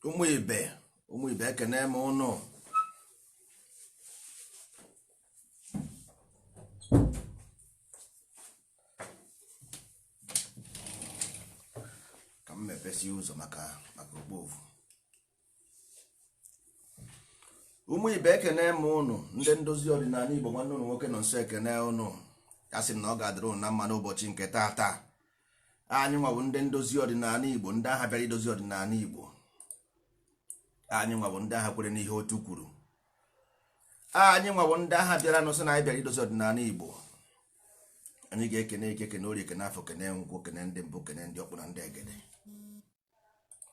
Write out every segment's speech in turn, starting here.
ụmụ ibe ekene m ụnụ. Ka m mepesi ụzọ maka okpovu. Ụmụ ibe ekene m ụnụ, ndị ndozi ọdịnala Igbo, nwanne ụnụ nwoke nọ nso ekene ụnụ. Ya sị na ọ ga-adịrị ụnụ na mma n'ụbọchị nke taata. Anyị nwa bụ ndị ndozi ọdịnala Igbo, ndị agha bịara idozi ọdịnala Igbo. Anyị nwa bụ ndị agha kwere n'ihe otu kwuru. Anyị nwa bụ ndị agha bịara n'ụsị na anyị bịara idozi ọdịnala Igbo. Anyị ga-ekene ike, kene orie, kene afọ, kene nkwụ, kene ndị mbụ, kene ndị ọkpụ na ndị egede.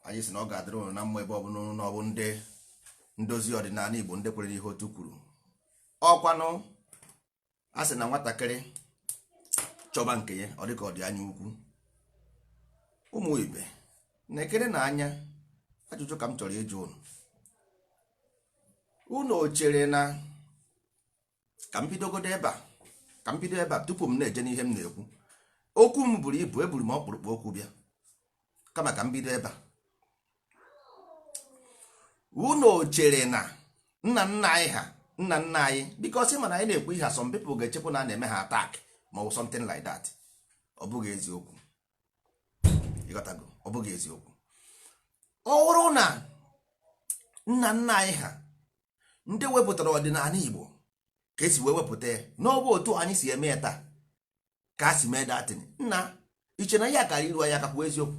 Anyị sị na ọ ga-adịrị ụnụ na mma ebe ọ bụ n'ụnụ na ọ bụ ndị ndozi ọdịnala Igbo, ndị kwere n'ihe otu kwuru. Ọkwanụ a sị na nwatakịrị chọba nke ya, ọ dịka ọ dị anya ukwu. Ụmụ ibe na-ekere na anya ajụjụ ka m chọrọ ịjụ unu chere na ka m bido ebe a tupu m na-eje n'ihe m na-ekwu. Okwu m buru ibu, eburu m ọkpụrụkpụ okwu bịa, kama ka m bido ebe a. Unu chere na nna nna anyị because mana anyị na-ekwu ihe, some people ga-echekwa na a na-eme ha attack ma ọ something like that. Ọ bụghị eziokwu. Ịghọtago? Ọ bụghị eziokwu. Ọ bụrụ na nna anyị ha ndị wepụtara ọdịnala Igbo ka esi wee wepụta ya n'ọbụ otu anyị si eme ya taa, ka a si mee datin, nna iche na ya kara iru anyị aka? Kwa eziokwu,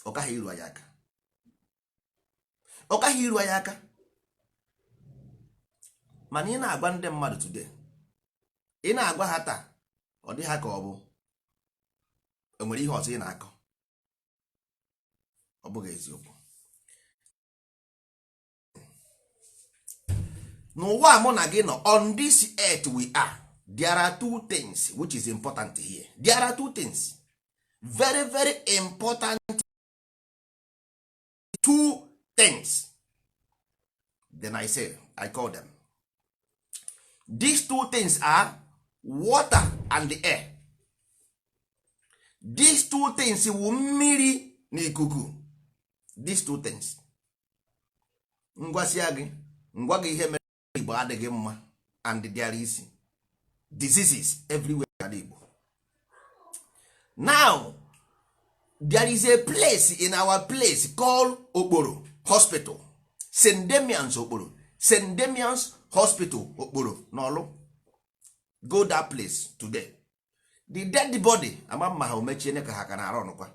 ọ gaghị iru anyị aka. Ọ gaghị iru anyị aka. Mana ị na-agwa ndị mmadụ today, ị na-agwa ha taa, ọ dị ha ka ọ bụ enwere ihe ọzọ ị na-akọ. Ọ bụghị eziokwu. N'ụwa mụ na gị nọ, on this earth we are, there are two things which is important here. There are two things very very important, two things. Then I call them. These two things are water and the air. These two things wu mmiri na ikuku. These two things. Ngwasịa gị, ngwa gị ihe mere Igbo adịghị mma, and there is diseases everywhere in Igbo. Now there is a place in our place called Okporo Hospital, St. Damian's Okporo, St. Damian's Hospital Okporo n'Ọlụ. Go that place today. The dead body, amamma ha omechie ka ha ka na-arụ ọnụkwa.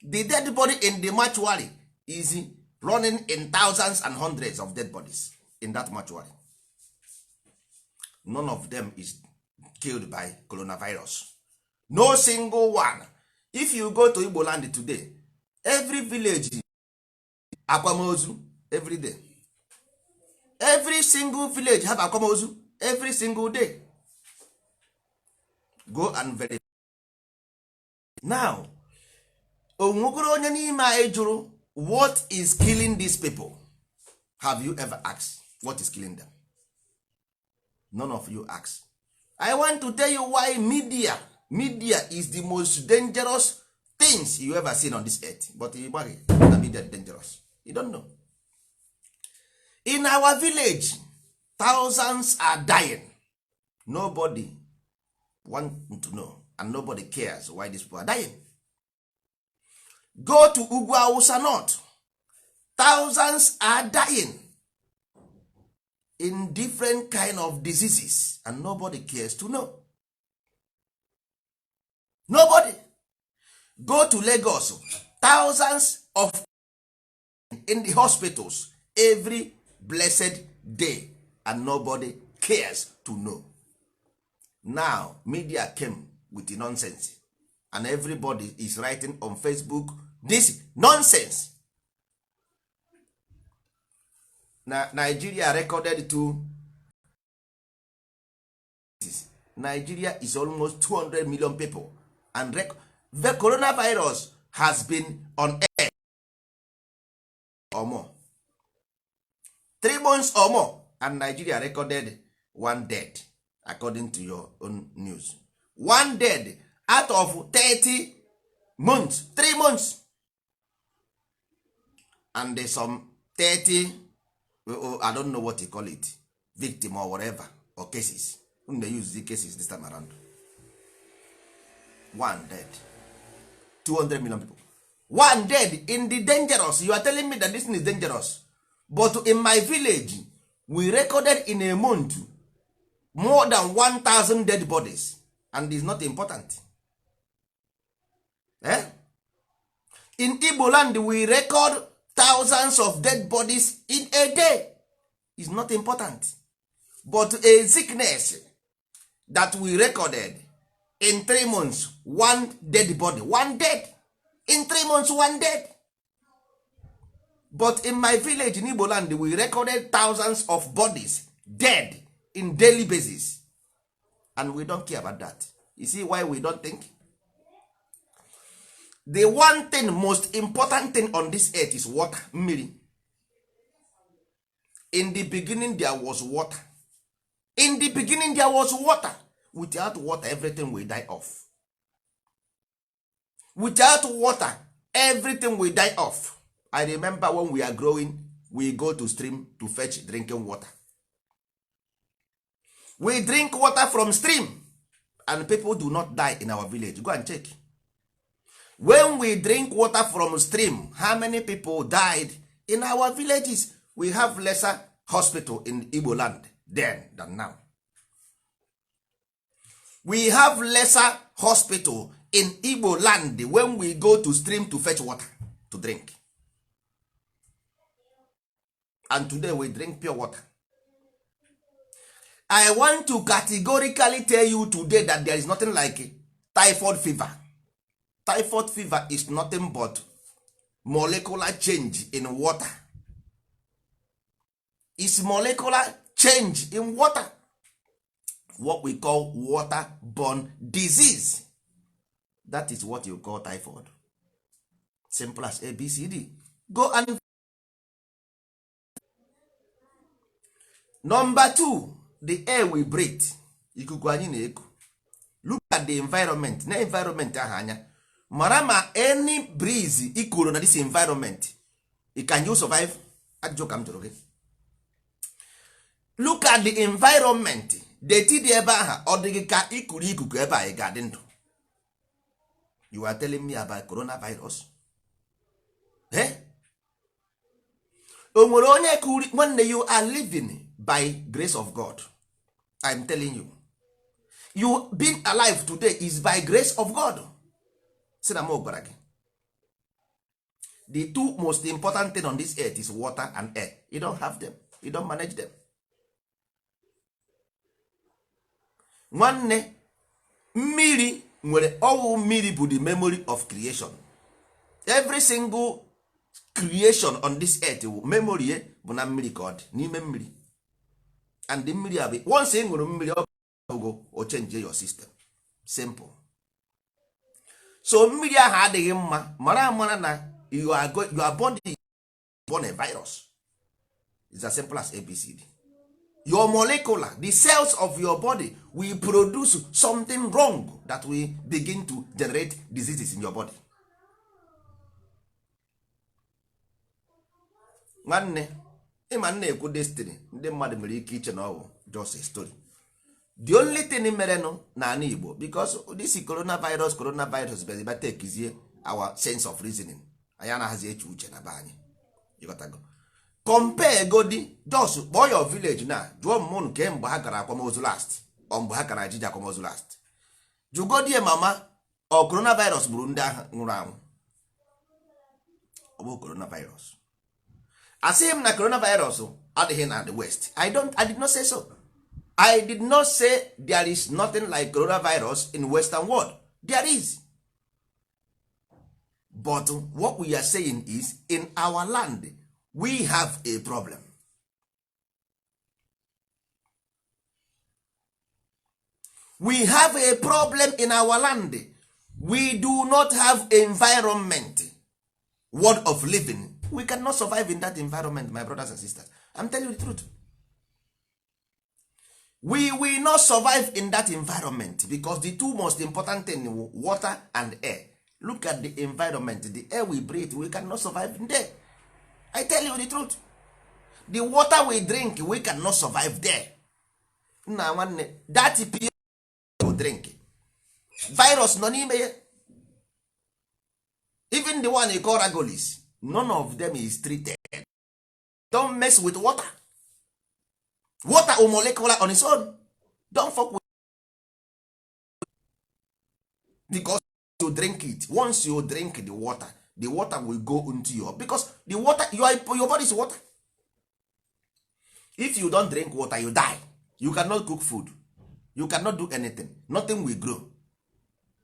The dead body in the mortuary is running in thousands and hundreds of dead bodies in that mortuary. None of them is killed by coronavirus. No single one. If you go to Igbo land today, every village akwamozu every day. Every single village have akwamozu every single day. Go and verify. Now, onwekoro onye n'ime anyị jụrụ, what is killing these people? Have you ever asked what is killing them? None of you ask. I want to tell you why media is the most dangerous things you ever seen on this earth. But the media is dangerous. You don't know. In our village, thousands are dying. Nobody want to know, and nobody cares why these people are dying. Go to Ugwu Awụsa North, thousands are dying in different kind of diseases, and nobody cares to know. Nobody. Go to Lagos, thousands of in the hospitals every blessed day, and nobody cares to know. Now media came with the nonsense, and everybody is writing on Facebook this nonsense. Now Nigeria recorded to Nigeria is almost 200 million people, and the coronavirus has been on air or more 3 months or more, and Nigeria recorded one dead according to your own news. One dead out of 30 months, 3 months. and there's some 30 I don't know what you call it, victim or whatever, or cases. When they use the cases this time around, one dead, 200 million people, one dead in the dangerous. You are telling me that this thing is dangerous, but in my village we recorded in a month more than 1,000 dead bodies, and it's not important. In Igbo land we record thousands of dead bodies in a day. It's not important. But a sickness that we recorded in 3 months, one dead body, one dead. In 3 months, one dead. But in my village in Igbo land, we recorded thousands of bodies dead in daily basis. And we don't care about that. You see why we don't think? The one thing, most important thing on this earth is water, mmiri. In the beginning there was water. In the beginning there was water. Without water everything will die off. Without water everything will die off. I remember when we are growing, we go to stream to fetch drinking water. We drink water from stream and people do not die in our village. Go and check. When we drink water from stream, how many people died in our villages? We have lesser hospital in Igbo land then than now. We have lesser hospital in Igbo land when we go to stream to fetch water to drink. And today we drink pure water. I want to categorically tell you today that there is nothing like typhoid fever. Typhoid fever is nothing but molecular change in water. It's molecular change in water. What we call waterborne disease. That is what you call typhoid. Simple as ABCD. Go and number 2, the air we breathe. Ikuku anyị na-eku. Look at the environment. Na environment ahụ anya. Mara ma any breeze ikuru na this environment, can you survive? Ajụjụ ka m jụrụ gị. Look at the environment. Deti dị ebe ahụ ọ dịghị ka ikuru ikuku ebe a ị ga-adị ndụ. You are telling me about coronavirus? O nwere onye kuri nwanne, you are living by grace of God. I'm telling you. You being alive today is by grace of God. The two most important thing on this earth is water and air. You don't have them. You don't manage them. Nwanne, mmiri nwere ọwụ mmiri bụ the memory of creation. Every single creation on this earth memory bụ na mmiri ka ọ dị n'ime mmiri. And the mmiri abụ once ị ṅụrụ mmiri ọ o change your system. Simple. So mmiri ahụ adịghị mma, mara amara na your body is born a virus. It's as simple as ABCD. Your molecular, the cells of your body will produce something wrong that will begin to generate diseases in your body. Nwanne, ịma na-ekwu destiny, ndị mmadụ nwere ike iche na ọ just a story. The only thing merenụ na ala Igbo, because this coronavirus beziba tekizie our sense of reasoning. Anyị anaghịzi eche uche na be anyị. Ịghọtago? Compare godi just kpọọ your village na jụọ mmụ nke mgbe ha gara akwamozu last ọ mgbe ha gara ajiji akwamozu last. Jụgodie mama ọ coronavirus gburu ndị ahụ nwụrụ anwụ. Ọ bụ coronavirus. Asị m na coronavirus adịghị na the west. I did not say so. I did not say there is nothing like coronavirus in western world. There is. But what we are saying is in our land we have a problem. We have a problem in our land. We do not have environment, word of living. We cannot survive in that environment, my brothers and sisters. I'm telling you the truth. We will not survive in that environment because the two most important things, water and air. Look at the environment, the air we breathe, we cannot survive in there. I tell you the truth. The water we drink, we cannot survive there. Nna nwanne, that pure you drink, virus nọ n'ime ya. Even the one you call Ragolis, none of them is treated. Don't mess with water. Water or molecular on its own. Don't fuck with, because you drink it. Once you drink the water will go into your, because the water, your body is water. If you don't drink water, you die. You cannot cook food. You cannot do anything. Nothing will grow.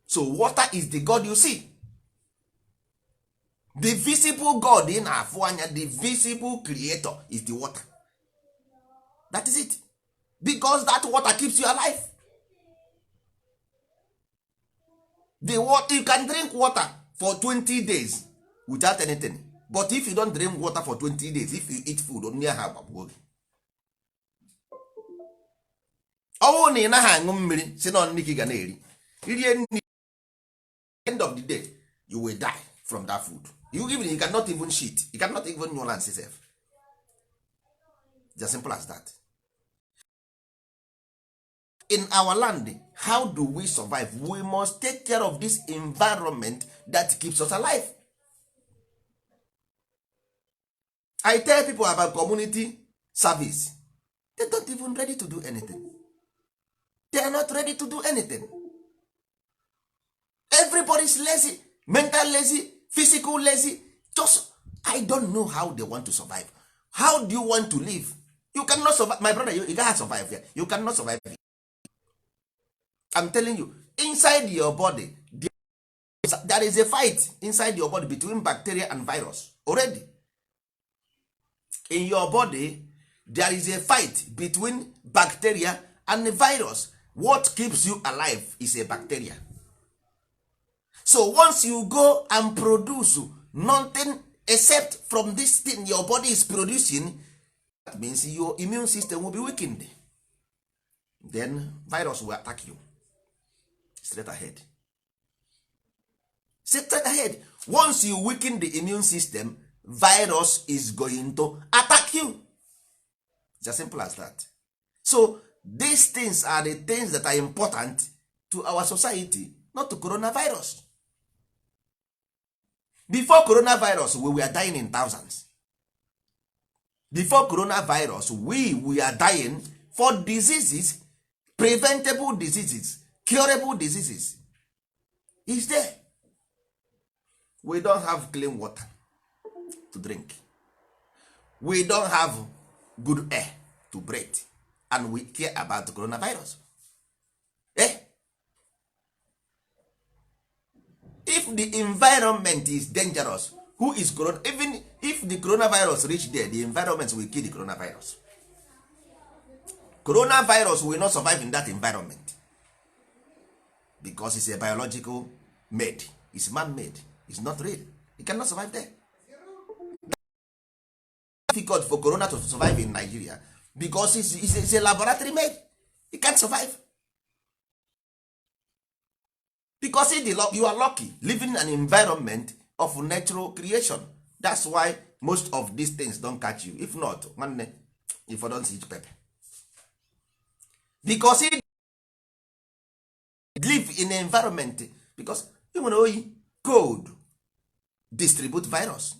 So water is the God you see. The visible God in afụ anya, the visible creator is the water. That is it. Because that water keeps you alive. The water, you can drink water for 20 days without anything. But if you don't drink water for 20 days, if you eat food, only have a ọnwụ na ị naghị aṅụ mmiri si na nri ka ị ga na-eri, irie nri, end of the day you will die from that food. You cannot even shit, you cannot even nuance yourself. It's as simple as that. In our land, how do we survive? We must take care of this environment that keeps us alive. I tell people about community service, they don't even ready to do anything. They are not ready to do anything. Everybody's lazy, mental lazy, physical lazy. Just, I don't know how they want to survive. How do you want to live? You cannot survive. My brother, you can't survive here. You cannot survive here. I'm telling you, inside your body, there is a fight inside your body between bacteria and virus already. In your body, there is a fight between bacteria and the virus. What keeps you alive is a bacteria. So once you go and produce nothing except from this thing your body is producing, that means your immune system will be weakened. Then virus will attack you. Straight ahead. Straight ahead. Once you weaken the immune system, virus is going to attack you. It's as simple as that. So these things are the things that are important to our society, not to coronavirus. Before coronavirus, we were dying in thousands. Before coronavirus, we are dying for diseases, preventable diseases, curable diseases. It's there. We don't have clean water to drink. We don't have good air to breathe. And we care about the coronavirus. If the environment is dangerous, who is corona? Even if the coronavirus reach there, the environment will kill the coronavirus. Coronavirus will not survive in that environment because it's a biological made. It's man-made. It's not real. It cannot survive there. It's difficult for corona to survive in Nigeria because it's a laboratory made. It can't survive. Because you are lucky living in an environment of natural creation. That's why most of these things don't catch you. If not, if I don't see pepper. Because it live in an environment, because cold distribute virus.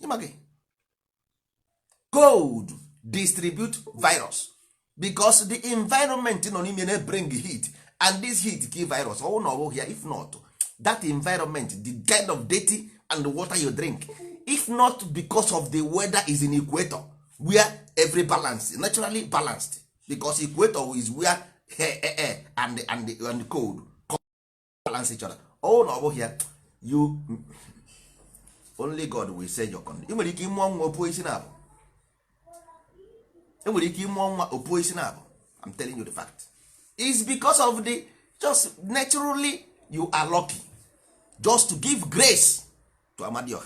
Cold distribute virus because the environment bring heat, and this heat give virus. Oh no, here if not that environment, the kind of dirty and the water you drink, if not because of the weather is in equator where every balance naturally balanced, because equator is where air and the cold balance each other. Oh no, over here you only God will say your condition. You nwere ike ịmụọ nwa opuo isi na abụ. Enwere ike ịmụọ nwa opuo isi na abụ. I'm telling you the fact. It's because of the just naturally you are lucky. Just to give grace to Amadioha.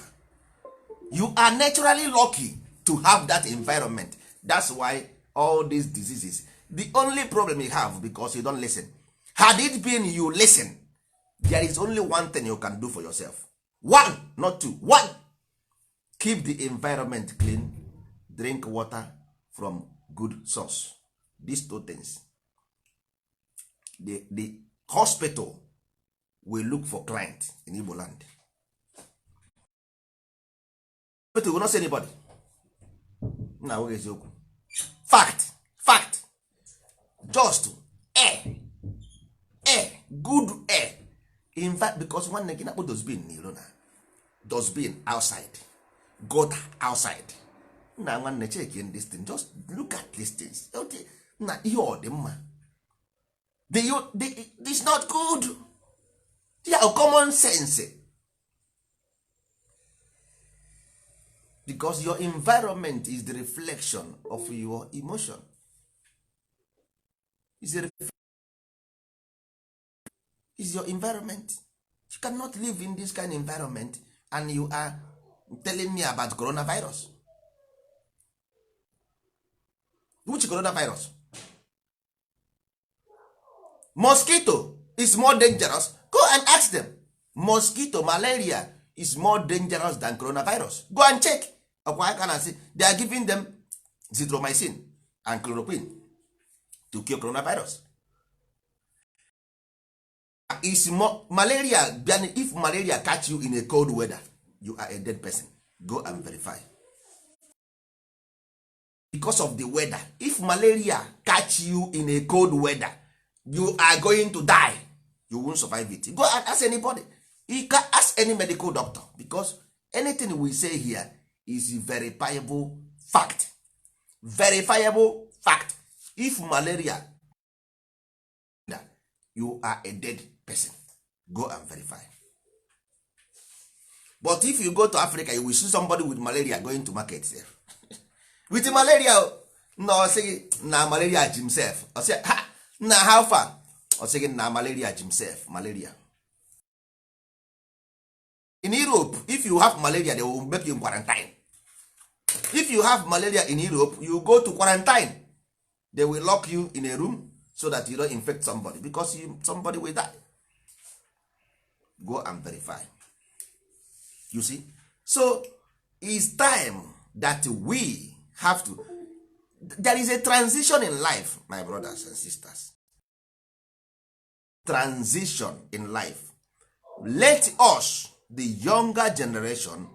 You are naturally lucky to have that environment. That's why all these diseases. The only problem you have because you don't listen. Had it been you listen, there is only one thing you can do for yourself. One, not two. One, keep the environment clean drink water from good source. These two things, the hospital will look for client in Igbo land. Hospital will not see anybody. Na oge eziokwu. Fact. Just air, good air. In fact, because nwanne gị na-akpọ dustbin n'iro na dustbin outside, gutter outside. Na nwanne check in this thing, just look at these things. Na ihe ọ dị mma. This not good. Yeah, common sense. Because your environment is the reflection of your emotion. Is your environment. You cannot live in this kind of environment and you are telling me about coronavirus. Which coronavirus? Mosquito is more dangerous. Go and ask them. Mosquito, malaria is more dangerous than coronavirus. Go and check. They are giving them zithromycin and chloroquine to cure coronavirus. Is more malaria. If malaria catch you in a cold weather, you are a dead person. Go and verify. Because of the weather, if malaria catch you in a cold weather, you are going to die. You won't survive it. Go and ask anybody. You can ask any medical doctor, because anything we say here is verifiable fact. Verifiable fact. If malaria, you are a dead person. Go and verify. But if you go to Africa, you will see somebody with malaria going to market there. With the malaria, no, say na malaria himself. I say, na how far? I say na malaria himself. Malaria. In Europe, if you have malaria, they will make you in quarantine. If you have malaria in Europe, you go to quarantine. They will lock you in a room so that you don't infect somebody, because somebody will die. Go and verify. You see? So it's time that we have to. There is a transition in life, my brothers and sisters. Transition in life. Let us, the younger generation,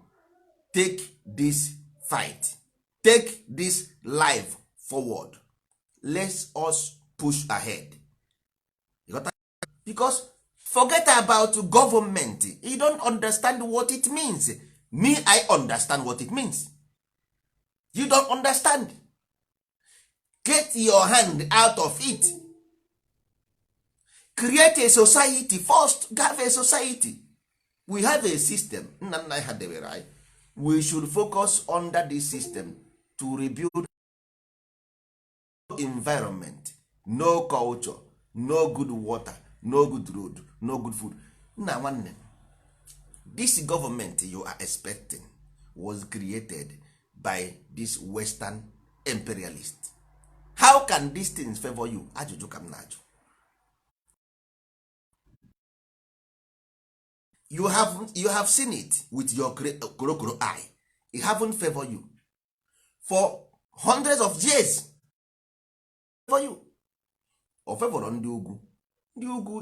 take this fight, take this life forward. Let us push ahead. Because forget about government. You don't understand what it means. Me, I understand what it means. You don't understand. Get your hand out of it. Create a society first. Have a society. We have a system. We should focus under this system to rebuild environment. No culture, no good water, no good road, no good food. Now one, this government you are expecting was created by this Western imperialist. How can these things favor you? Ajụjụ kam na-ajụ. You have seen it with your korokoro eye. It haven't favored you for hundreds of years. For you, or favor on ndị ugwu.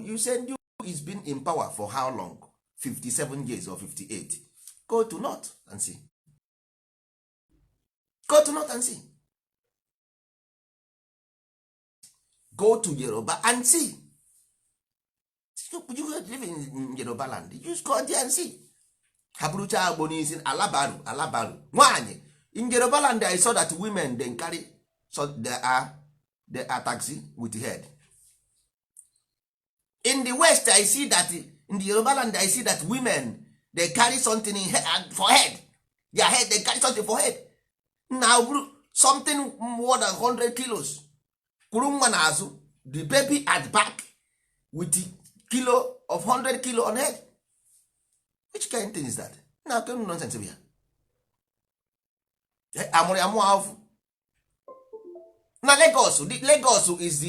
You said ndị ugwu is been in power for how long? 57 years or 58. Go to north and see. Go to north and see. Go to Yoruba and see. You live in Yoruba land. You just go there and see. Habrucha Agboni is in Alabaru. Nwanyị. In Yoruba land, I saw that women then carry, so they are taxi with the head. In the West, I see that in the Yoruba land, I see that women, they carry something in for head. Their head, they carry something for head. Now something more than 100 kilos. Kurumanazu, the baby at back with the kilo of 100 kilo on head. Which kind of thing is that? Now come nonsense here. Now Lagos is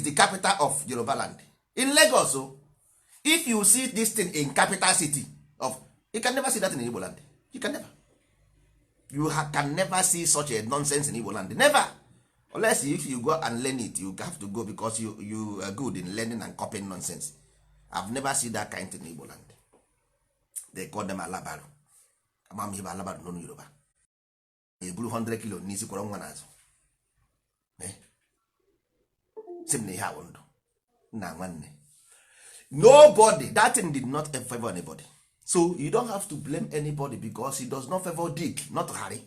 the capital of Yoruba land. In Lagos, if you see this thing in capital city of, you can never see that in Igbo land. You can never. You can never see such a nonsense in Igbo land, never, unless if you go and learn it. You have to go because you are good in learning and copying nonsense. I've never seen that kind in Igbo land. They call them alabaru. Amamihe alabaru n'onu Yoruba. Eburu 100 kilo n'isi kwọrọ nwa n'azụ. Sị m na ihe awụ ndụ na nwanne. Nobody, that thing did not favor anybody. So you don't have to blame anybody because it does not favor Dick, not Harry.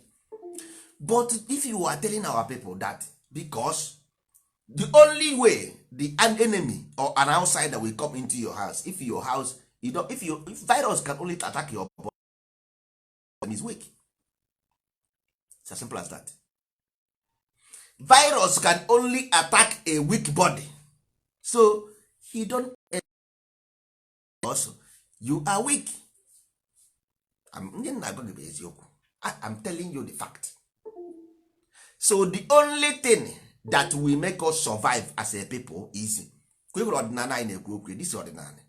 But if you are telling our people that because the only way an enemy or an outsider will come into your house, if your house, if virus can only attack your body, then is weak. It's as simple as that. Virus can only attack a weak body. So he don't also you are weak. I'm telling you the fact. So the only thing that will make us survive as a people is this ordinary.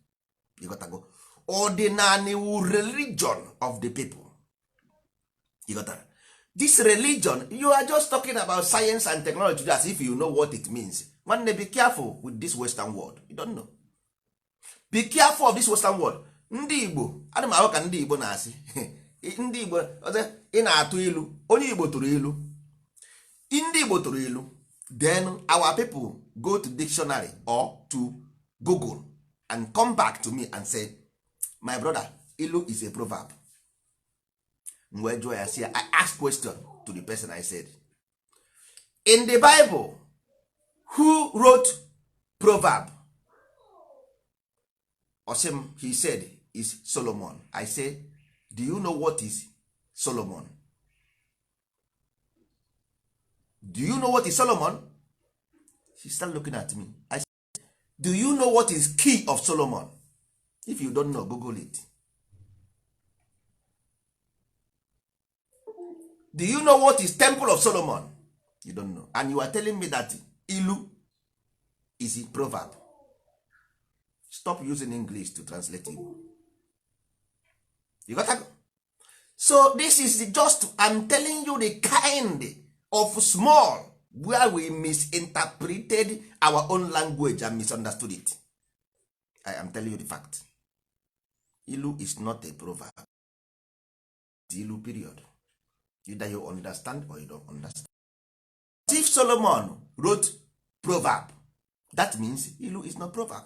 You got to go. Ordinary religion of the people. You got to. This religion, you are just talking about science and technology as if you know what it means. Man, be careful with this Western world. You don't know. Be careful of this Western world. Ndị Igbo, ana m ahụ ka ndị Igbo na-asị ndị Igbo ị na-atụ ilu, onye Igbo tụrụ ilu, ndị Igbo tụrụ ilu, then our people go to dictionary or to Google and come back to me and say, my brother, ilu is a proverb. Mgbe jụọ ya sị, I ask question to the person. I said, in the Bible, who wrote proverb? Osim, he said, is Solomon. I say, do you know what is Solomon? Do you know what is Solomon? She started looking at me. I said, do you know what is key of Solomon? If you don't know, Google it. Do you know what is Temple of Solomon? You don't know. And you are telling me that ilu is a proverb. Stop using English to translate it. You got to go. So this is just, I'm telling you the kind of small where we misinterpreted our own language and misunderstood it. I am telling you the fact. Ilu is not a proverb. It's ilu, period. Either you understand or you don't understand. If Solomon wrote proverb, that means ilu is not proverb.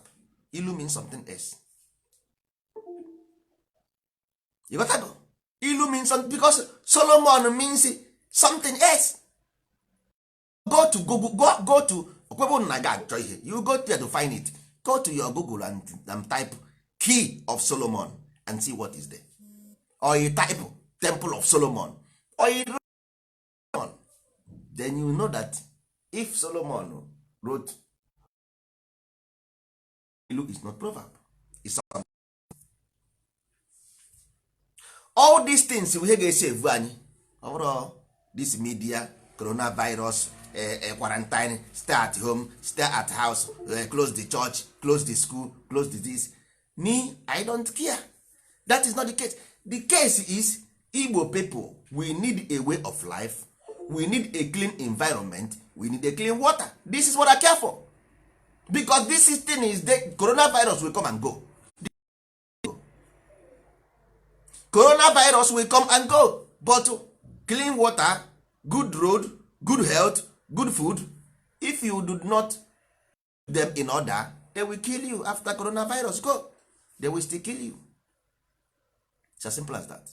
Ilu means something else. You got to go. Ilu means something because Solomon means something else. Go to Google, go to you go there to find it. Go to your Google and type key of Solomon and see what is there. Or you type Temple of Solomon. Or you wrote, then you know that if Solomon wrote, ilu is not proverb. It's something. All these things we ga-esave anyị ọbụrụ this media, coronavirus, quarantine, stay at home, stay at house, close the church, close the school, close the this. Me, I don't care. That is not the case. The case is Igbo people, we need a way of life, we need a clean environment, we need a clean water. This is what I care for. Because this thing is the coronavirus will come and go. Coronavirus will come and go, but clean water, good road, good health, good food, if you do not put them in order, they will kill you. After coronavirus go, they will still kill you. It's as simple as that.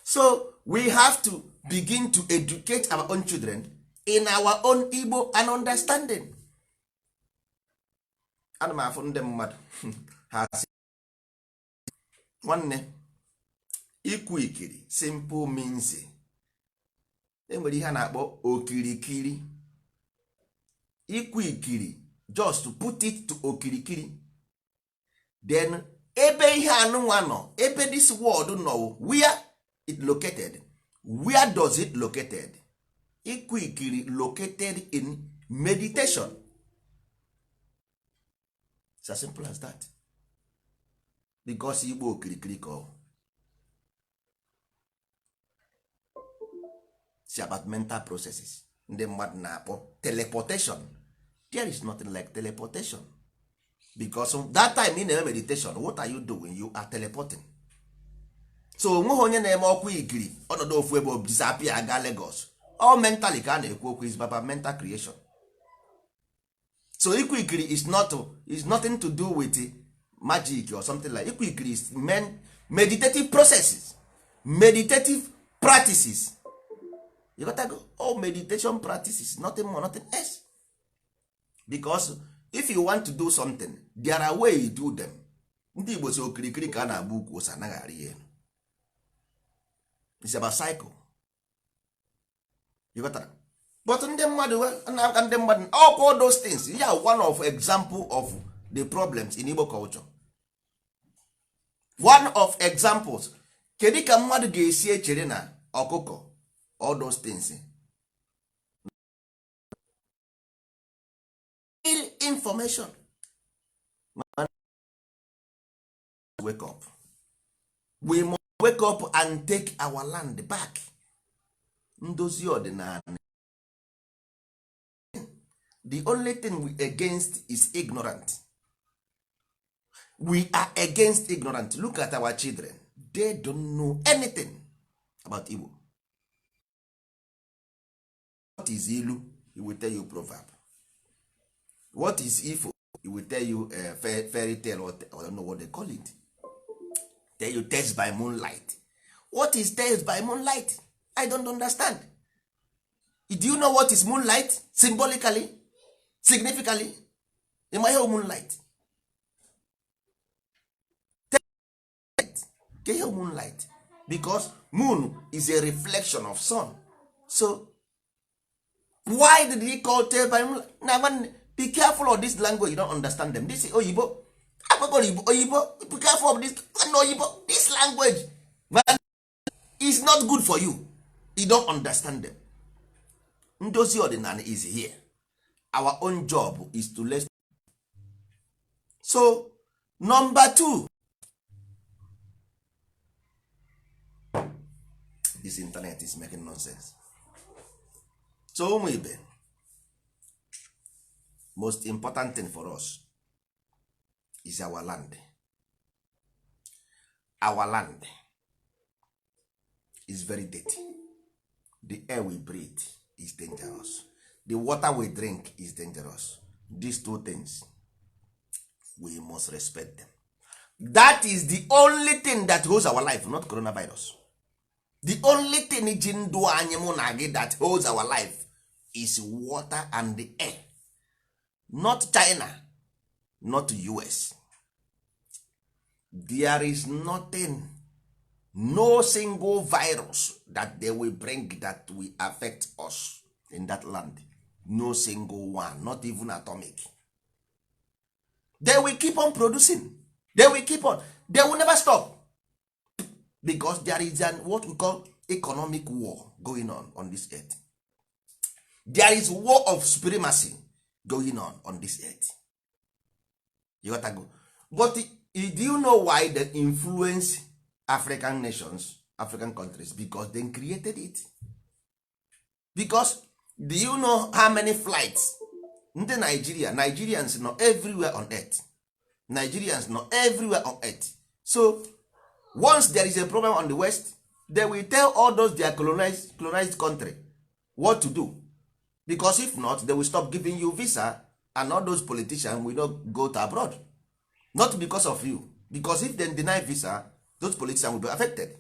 So we have to begin to educate our own children in our own Igbo and understanding. Ana m afụ ndị mmadụ ha si nwanne ikwu ikiri simple means enwere ihe a na-akpọ okirikiri. Ikwu ikiri, just to put it to okirikiri, then ebe ihe anụnwa nọ, ebe this word nọ, where it located, where does it located? Ikwu ikiri located in meditation. It's as simple as that. Because Igbo okirikiri ka si about mental processes ndị mmadụ na-akpọ teleportation. There is nothing like teleportation, because that time ị na-eme meditation, what are you doing? You are teleporting. So onweghị onye na-eme ọkwa ikiri ọnọdụ ofu ebe disappear aga Lagos, all mentally ka a na-ekwu okwu, is about mental creation. So ikwu is nothing to do with magic or something like. Ikwu is meditative processes, meditative practices. You got to go all meditation practices, nothing more, nothing else. Because if you want to do something, there are ways you do them. Ndị Igbo si okirikiri ka a na-agba ukwu ose anaghị arị elu. It's about cycle. You got that? But ndị mmadụ all those things, yeah, one of example of the problems in Igbo culture. One of examples. Kedu ka mmadụ ga-esi echere na ọkụkọ, all those things, information. Wake up. We must wake up and take our land back. Ndozi ọdịnala. The only thing we against is ignorant. We are against ignorant. Look at our children. They don't know anything about Igbo. What is ilu? He will tell you proverb. What is ifo? He will tell you fairy tale, or I don't know what they call it. Tell you tales by moonlight. What is tales by moonlight? I don't understand. Do you know what is moonlight? Symbolically, significantly, in my whole moonlight. Moonlight, because moon is a reflection of sun. So why did he call tale by moonlight? Now, be careful of this language, you don't understand them. This is Oyibo. Oyibo. Be careful of this Oyibo. This language is not good for you. You don't understand them. Ndozi ọdịnala is here. Our own job is to listen. So number 2, this internet is making nonsense. So ụmụ ibe, most important thing for us is our land. Our land is very dirty. The air we breathe is dangerous. The water we drink is dangerous. These two things, we must respect them. That is the only thing that holds our life, not coronavirus. The only thing that holds our life is water and the air. Not China, not US. There is nothing, no single virus that they will bring that will affect us in that land. No single one, not even atomic. They will keep on producing. They will keep on. They will never stop. Because there is what we call economic war going on this earth. There is war of supremacy going on this earth. You gotta go. But do you know why they influence African nations, African countries? Because they created it. Because do you know how many flights ndị Nigerians know everywhere on earth? Nigerians know everywhere on earth. So once there is a problem on the west, they will tell all those their colonized country what to do. Because if not, they will stop giving you visa, and all those politicians will not go to abroad. Not because of you, because if they deny visa, those politicians will be affected.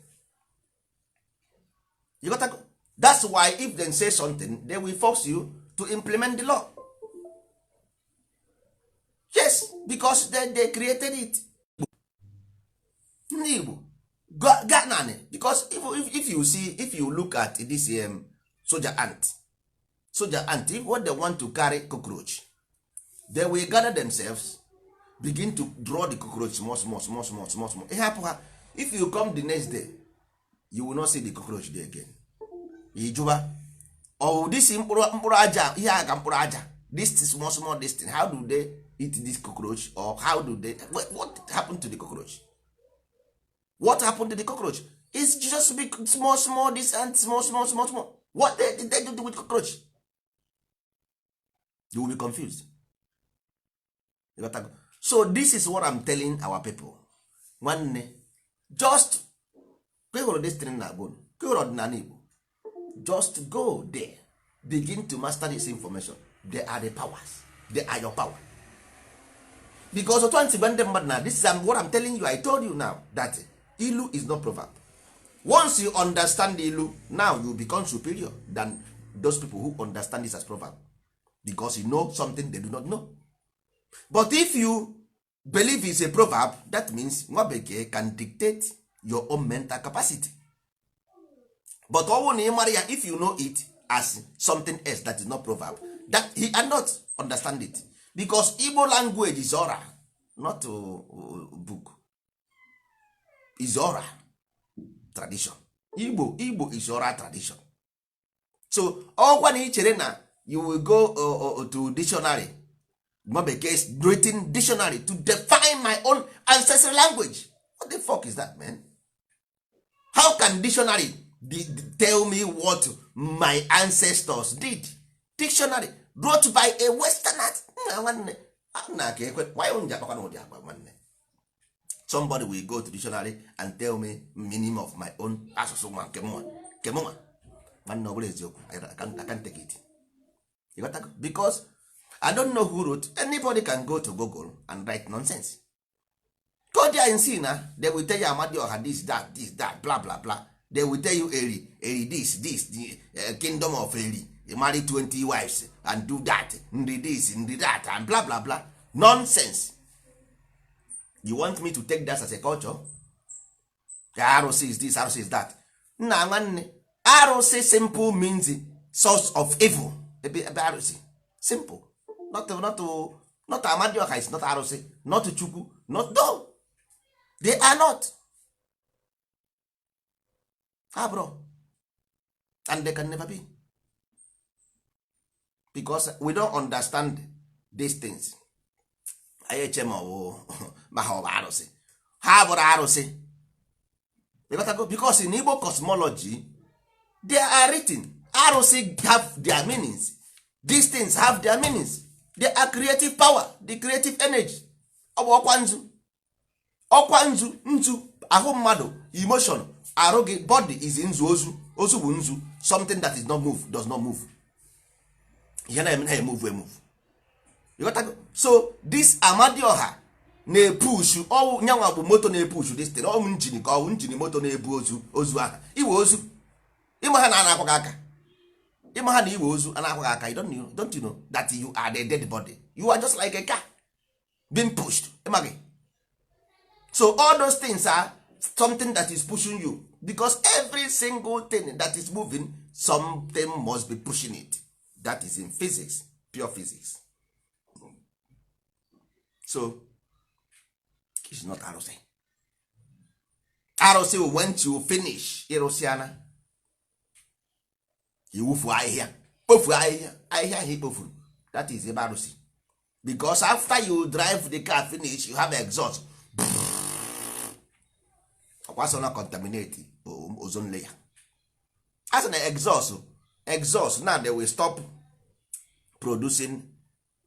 You got to go. That's why if they say something, they will force you to implement the law. Yes, because they created it. Because if you look at this soldier ant, if what they want to carry cockroach, they will gather themselves, begin to draw the cockroach small. If you come the next day, you will not see the cockroach there again. Ijuba, oh, this mkpụrụ aja, ihe aga mkpụrụ aja, this small this thing, how do they eat this cockroach? Or how do they, what happened to the cockroach? What happened to the cockroach? It's just big, small this and small. what did they do with cockroach? You will be confused. So this is what I'm telling our people. Nwanne, just kwehụrụ this thing na agbo, kwehụrụ ọdịnala Igbo, just go there, begin to master this information. They are the powers, they are your power. Because otu ntị ndị mmadụ na, this is what I'm telling you. I told you now that ilu is not proverb. Once you understand ilu, now you become superior than those people who understand this as proverb, because you know something they do not know. But if you believe it's a proverb, that means nwa bekee can dictate your own mental capacity. But if you know it as something else that is not proverb, that he cannot understand it, because Igbo language is oral, not a book. Is oral tradition. Igbo is oral tradition. So when you chere na you will go to dictionary, Mabeke is written dictionary to define my own ancestral language. What the fuck is that, man? How can dictionary tell me what my ancestors did? Dictionary wrote by a Westerner. Somebody will go to dictionary and tell me meaning of my own asụsụ nwa nke mụnwa. I can't take it. You got that? Because I don't know who wrote. Anybody can go to Google and write nonsense. Go there and see now. They will tell you Amadioha this, that, blah, blah, blah. They will tell you Eri this, the kingdom of Eri. He married 20 wives and do that, Ndi this, Ndi that, and blah, blah, blah. Nonsense. You want me to take that as a culture? ROC is this, ROC is that. Nah, man. ROC simple means source of evil. ROC. Simple. Not Amadioha is not ROC, not Chukwu, not no. They are not. Bro. And they can never be. Because we don't understand these things. IHM ROC. How about ROC? Because in Igbo cosmology, they are written. ROC have their meanings. These things have their meanings. They are creative power, the creative energy. Ọkwanzu nzu ahụ mmadụ, emotion, arụ gị, body is nzu ozu bụ nzu, something that is not move does not move. Ihe na move. You got to, so this Amadioha na-epush ọwụ nyanwa bụ moto na-epush this thing, ọwụ njini ka ọwụ njini moto na-ebu ozu aha iwe ozu ịma ha na-akwa aka, ịma ha na iwe ozu na-akwa aka. Don't you know that you are the dead body? You are just like a car being pushed. Ịma gị. So all those things are something that is pushing you, because every single thing that is moving, something must be pushing it. That is in physics, pure physics. So it's not ROC. ROC, when you finish Erosiana, you wufu ahịhịa, kpofu ahịhịa he kpofuru. That is ROC. Because after you drive the car finish, you have exhaust. What's not contaminate ozone layer. As an exhaust, now they will stop producing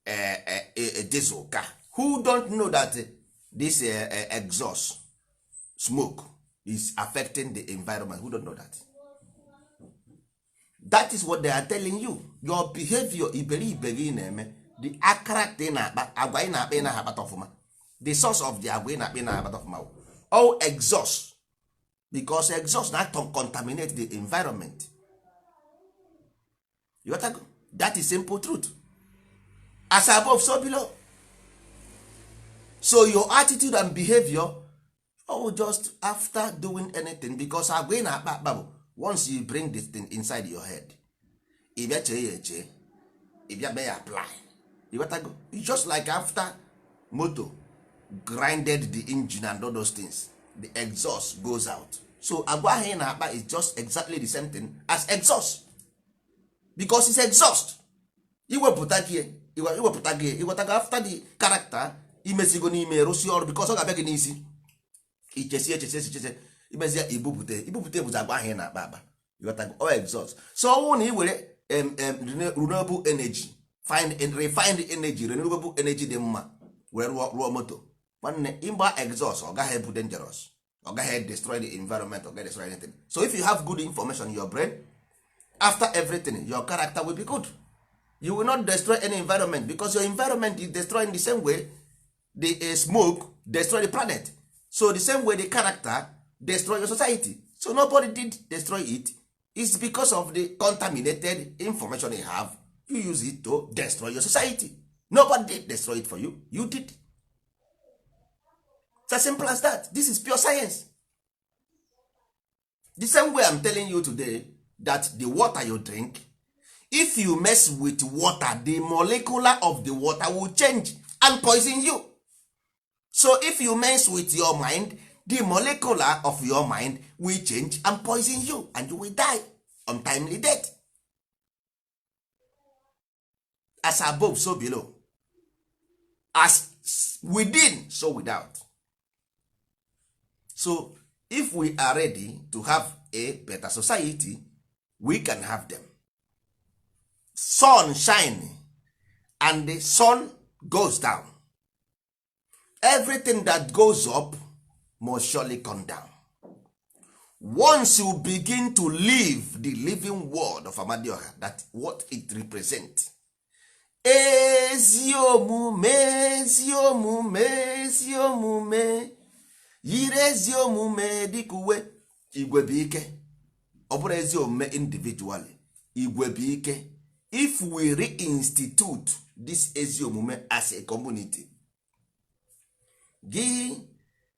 a diesel car. Who don't know that this exhaust smoke is affecting the environment? Who don't know that? That is what they are telling you. Your behavior, the akara agwa na-akpa na habata ofuma. The source of the agwa na-akpa na habata ofuma. All exhaust, because exhaust na contaminate the environment. You got to go. That is simple truth. As above, so below. So your attitude and behavior, just after doing anything, because once you bring this thing inside your head, if you apply, you got to go. It's just like after motor grinded the engine and all those things, the exhaust goes out. So agwa is just exactly the same thing as exhaust, because it's exhaust. Iwepụta gị after the character imesigo n'ime rụsi ọrụ, because ọ ga-abịa gị n'isi ichesi imezi ya ibupute bụzi agwa ahụ na-akpa you got to oil exhaust. So ọnwụ na ị were renewable energy, refined energy, renewable energy dị mma were rụọ moto, nwanne ịgba exhaust ọ gaghị ebu dangerous, ọ gaghị destroy the environment, ọ gaghị destroy anything. So if you have good information in your brain, after everything your character will be good. You will not destroy any environment, because your environment is destroying the same way the smoke destroy the planet. So the same way the character destroy your society. So nobody did destroy it. It's because of the contaminated information you have. You use it to destroy your society. Nobody did destroy it for you. You did. It's as simple as that. This is pure science. The same way I'm telling you today that the water you drink, if you mess with water, the molecular of the water will change and poison you. So if you mess with your mind, the molecular of your mind will change and poison you, and you will die untimely death. As above, so below. As within, so without. So if we are ready to have a better society, we can have them. Sun shine and the sun goes down. Everything that goes up must surely come down. Once you begin to live the living word of Amadioha, that what it represents, ezi omume, ezi omume, ezi omume, yiri ezi omume dịka uwe, igwe bụ ike. Ọ bụrụ ezi omume individually, igwe bụ ike. If we reinstitute this ezi omume as a community, gị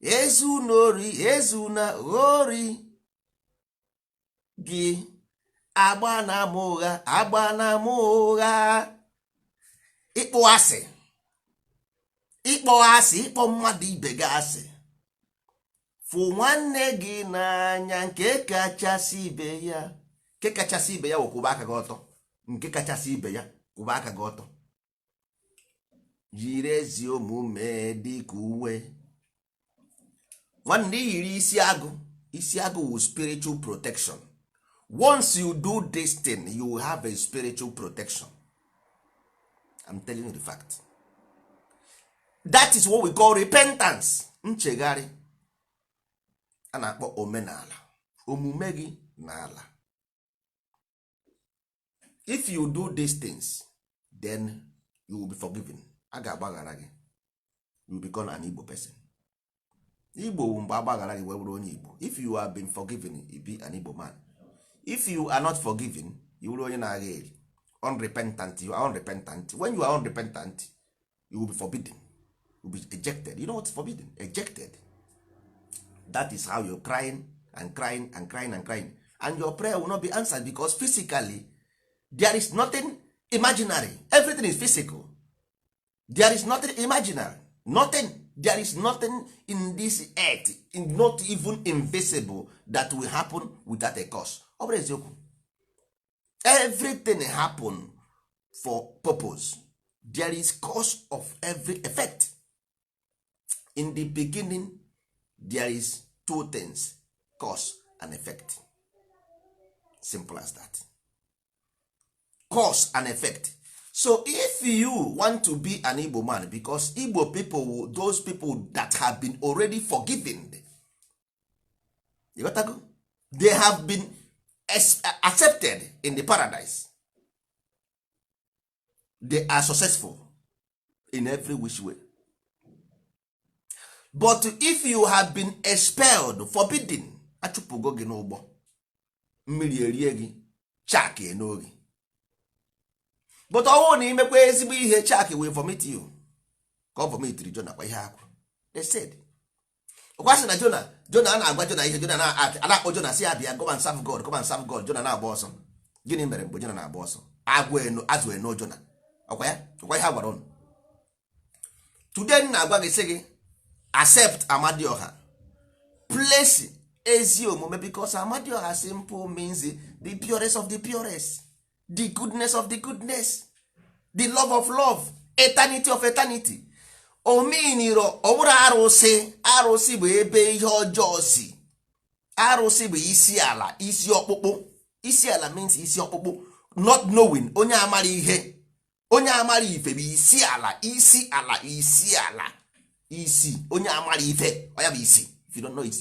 ezu n'ori, ezu na ori, gị agba na ama ụgha, agba na ama ụgha, ịkpọ asị, ịkpọ mmadụ ibe gị asị, fụ nwanne gị n'anya nke kachasị ibe ya. Nke kachasị ibe ya wụ kwụba aka gị ọtọ. Nke kachasị ibe ya kwụba aka gị ọtọ. Yiri ezi omume dịka uwe. Nwanne yiri isi agụ. Isi agụ wụ spiritual protection. Once you do this thing, you will have a spiritual protection. I'm telling you the fact. That is what we call repentance. Nchegharị. A na-akpọ omenala. Omume gị n'ala. If you do these things, then you will be forgiven. A ga-agbaghara gị. You will become an Igbo person. Igbo bụ mgbe agbaghara gị wee bụrụ onye Igbo. If you have been forgiven, you be an Igbo man. If you are not forgiven, you will onye na-agha eri. Unrepentant, you are unrepentant. When you are unrepentant, you will be forbidden. You will be ejected. You know what's forbidden? Ejected. That is how you're crying and crying and crying and crying. And your prayer will not be answered, because physically, there is nothing imaginary. Everything is physical. There is nothing imaginary. Nothing. There is nothing in this earth, not even invisible, that will happen without a cause. Everything happen for purpose. There is cause of every effect. In the beginning, there is two things: cause and effect. Simple as that. Cause and effect. So if you want to be an Igbo man, because Igbo people, those people that have been already forgiven, you got to go, they have been accepted in the paradise. They are successful in every which way. But if you have been expelled, forbidden, achụpụgo gị n'ụgbọ, mmiri erie gị, chak eno gị. But ọwụ na imekwa ezigbo ihe, chak will vomit you. Ka ọ vomitiri Jona kwa ihe akwụ. They said, ọkwasị na Jona a na-agwa Jona ihe, Jona na-akpọ Jona si abịa, come and serve God, come and serve God. Jona na-agba ọsọ. Gịnị mere mgbe Jona na-agba ọsọ? Azụ eno Jona. Ọkwa ihe a gwara ụnụ. Today na-agwa gị sị gị, accept Amadioha. Place ezi omume, because Amadioha simple means the purest of the purest, the goodness of the goodness, the love of love, eternity of eternity. Omeniro ọbụrụ arụsị. Arụsị bụ ebe ihe ọjọọ si. Arụsị bụ isi ala, isi ọkpụkpụ. isi ala means isi ọkpụkpụ. Not knowing, onye amara ihe, onye amara ife bụ isi ala. Isi ala, isi ala, isi, onye amara ife oya bụ isi. If you don't know it,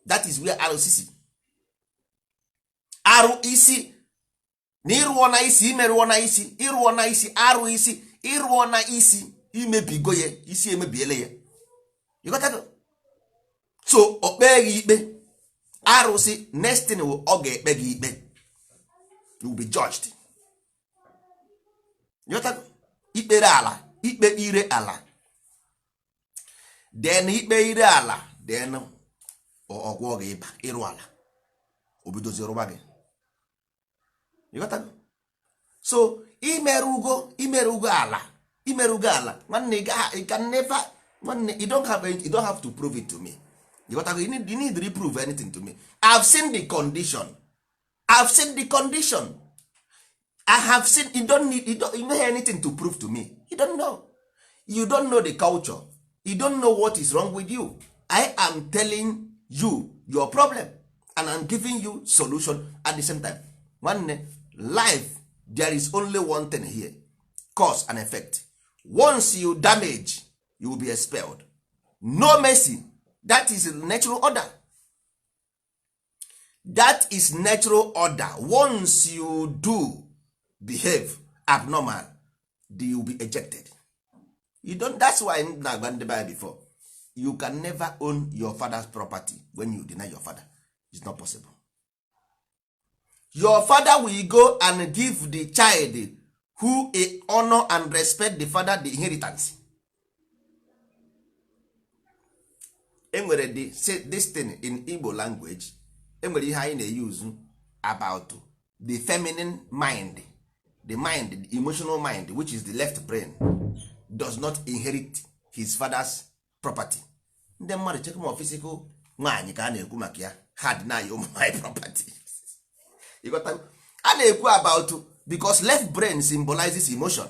that is where arụsị si. Arụ isi na ịrụọ na isi, imerụọ na isi, ịrụọ na isi, arụ isi, ịrụọ na isi, imebigo ya, isi emebiele ya. You got that? So o kpee gị ikpe, arụsị next thing ọ ga-ekpe gị ikpe, you will be judged. You got that? Ikpere ala, ikpe ire ala, then ikpe ire ala, then ọgwụ gị ịba ịrụ ala, obidozi rụba gị. You got that? So imerugo ala, imerugo ala, nwanne you can never, nwanne, you don't have to prove it to me. You got that? You need to prove anything to me. I've seen the condition. I have seen. You don't have anything to prove to me. You don't know the culture. You don't know what is wrong with you. I am telling you your problem and I'm giving you solution at the same time. One life, there is only one thing here, cause and effect. Once you damage, you will be expelled. No mercy. That is natural order. That is natural order. Once you do behave abnormal, you will be ejected. You don't. That's why in the Bible before, you can never own your father's property when you deny your father. It's not possible. Your father will go and give the child who honor and respect the father the inheritance. Enwere this thing in Igbo language, enwere ihe anyị na-use about the feminine mind, the emotional mind, which is the left brain, does not inherit his father's property. Ndị mmadụ check more physical nwaanyị ka a na-ekwu maka ya, ha deny my property. You got to, a na-ekwu about, because left brain symbolizes emotion.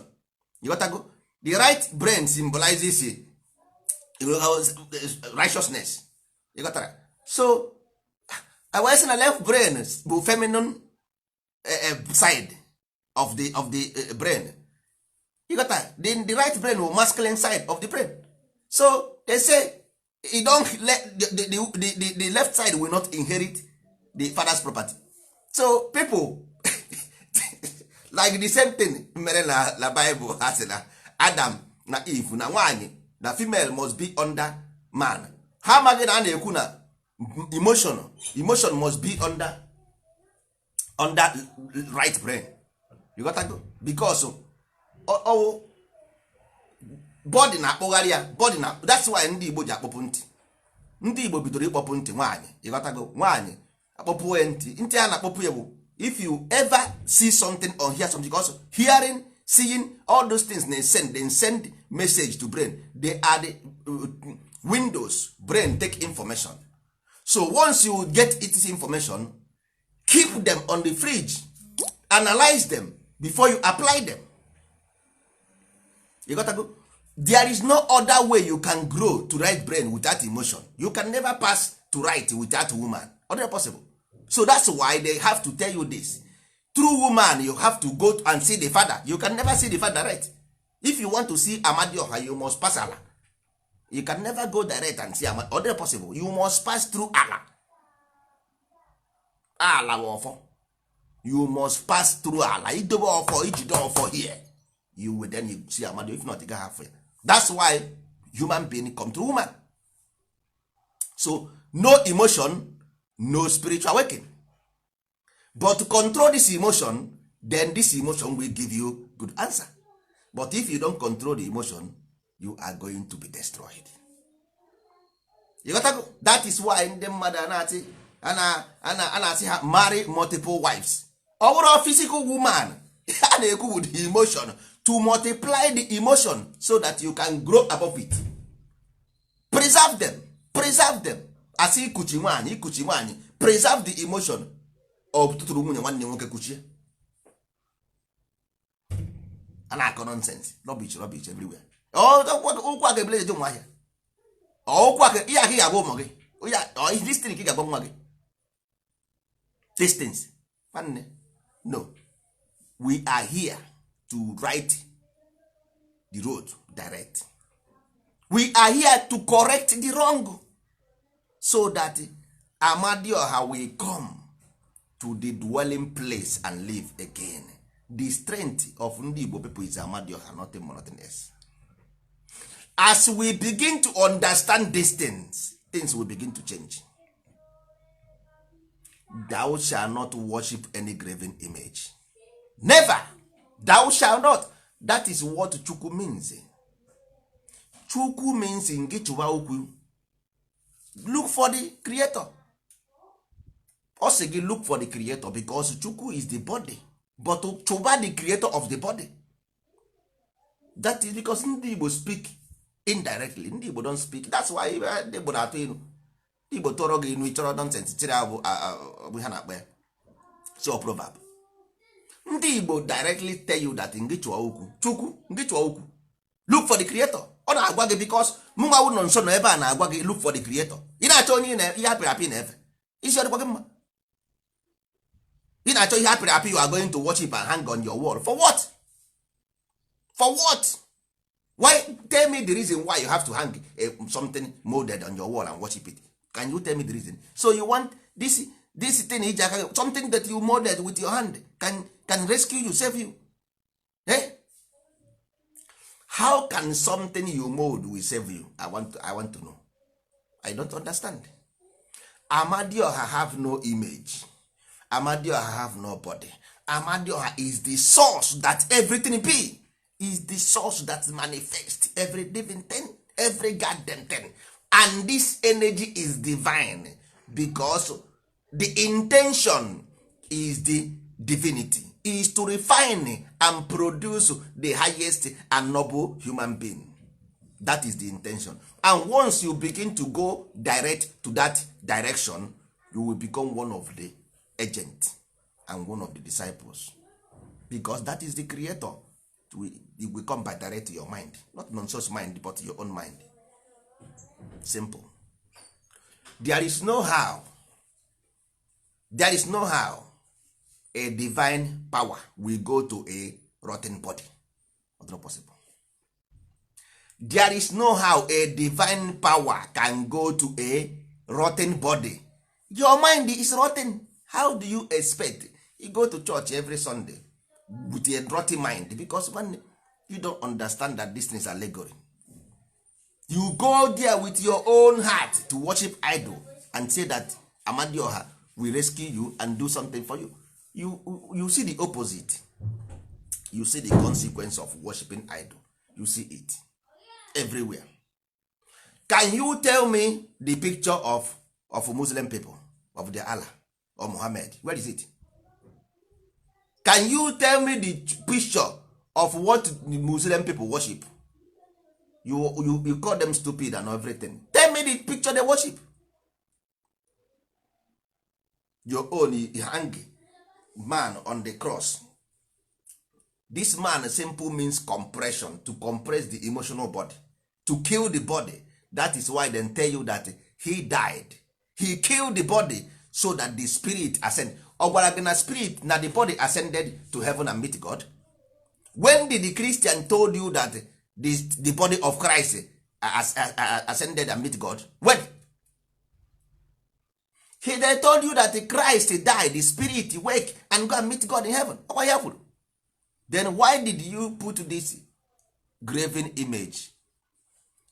You got to go. The right brain symbolizes righteousness. You got that? So I was in a left brain bụ feminine side of the brain. You got that? The right brain will masculine side of the brain. So they say you don't let the left side will not inherit the father's property. So people like the same thing mere na Bible has na Adam na Eve na nwanyị na female must be under man. Ha amaghị na a na-ekwu na emotion must be under right brain. You got to go? Because body na-akpụgharị ya, body na, that's why ndị Igbo ji akpọpụ ntị. Ndị Igbo bidoro ịkpọpụ ntị nwaanyị. You got to go? Nwaanyị akpọpụ ntị a na-akpọpụ ya bụ if you ever see something or hear something, because hearing, seeing, all those things they send message to brain. They are the windows brain take information. So once you get its information, keep them on the fridge, analyze them before you apply them. You gotta go. There is no other way you can grow to right brain without emotion. You can never pass to right without woman. Not possible. So that's why they have to tell you this. Through woman, you have to go and see the father. You can never see the father direct. If you want to see Amadioha, you must pass Allah. You can never go direct and see Amadioha. Other possible. You must pass through Allah. Allah offer. You must pass through Allah. You do offer, you do offer here. You will then you see Amadioha. If not, you can't have it. That's why human being come through woman. So no emotion, no spiritual awakening. But to control this emotion, then this emotion will give you good answer. But if you don't control the emotion, you are going to be destroyed. You got to go. That is why in the mother ana marry multiple wives. Our physical woman na-ekwu with the emotion to multiply the emotion so that you can grow above it. Preserve them. As ikuchi nwaanyị, preserve the emotion of tụtụrụ nwunye nwanne nwoke kuchie. A na-akọ nonsense, rubbish everywhere. Okwu a ga-ebele eje nwa ahịa. Okwu a ihe ahụ ya agwa ụmụ gị. This thing ka ị ga-agwa nwa gị. These things. nwanne. No, we are here to right the road direct. We are here to correct the wrong, so that Amadioha will come to the dwelling place and live again. The strength of ndị Igbo people is Amadioha, nothing more, nothing else. As we begin to understand these things will begin to change. Thou shalt not worship any graven image. Never. Thou shalt not. That is what Chukwu means. Chukwu means in Gichuba Okwu. Look for the creator. Also look for the creator, because Chukwu is the body. But Chuba the creator of the body. That is because ndị Igbo speak indirectly. Ndị Igbo don't speak. That's why ndị Igbo na-atụ inu. Ndị Igbo tọrọ gị inu, ịchọrọ nonsense, tiri abụ ha na-akpa ya. So proverb. Ndị Igbo directly tell you that Ngichua Okwu, Chukwu, Ngichua Okwu. Look for the creator. Ọ na-agwa gị because mụnwa wụ nọ nso nọ ebe a na-agwa gị look for the creator. Ị na-achọ onye ihe apịrị apị na-efe. Isi ọ dịkwa gị mma. Ị na-achọ ihe apịrị apị, you are going to worship and hang on your wall. For what? For what? Why? Tell me the reason why you have to hang something molded on your wall and worship it. Can you tell me the reason? So you want this thing, something that you molded with your hand can rescue you, save you. Eh? How can something you mold will save you? I want to know. I don't understand. Amadioha have no image. Amadioha have no body. Amadioha is the source that everything be. Is the source that manifests every living thing, every goddamn thing. And this energy is divine, because the intention is the divinity, is to refine and produce the highest and noble human being. That is the intention. And once you begin to go direct to that direction, you will become one of the agents and one of the disciples, because that is the creator. It will come by direct to your mind, not non-source mind, but your own mind. Simple. There is no how a divine power will go to a rotten body. Not possible. There is no how a divine power can go to a rotten body. Your mind is rotten. How do you expect? You go to church every Sunday with a rotten mind, because when you don't understand that this thing is allegory. You go there with your own heart to worship idol and say that Amadioha will rescue you and do something for you. You see the opposite. You see the consequence of worshiping idol. You see it everywhere. Can you tell me the picture of Muslim people, of their Allah or Muhammad? Where is it? Can you tell me the picture of what the Muslim people worship? You call them stupid and everything. Tell me the picture they worship. Your own hang man on the cross. This man simple means compression, to compress the emotional body, to kill the body. That is why they tell you that he died. He killed the body so that the spirit ascend. Ogwaragana spirit na the body ascended to heaven and meet God. When did the Christian told you that the body of Christ ascended and meet God? When? They told you that Christ died, the spirit wake and go and meet God in heaven. Then why did you put this graven image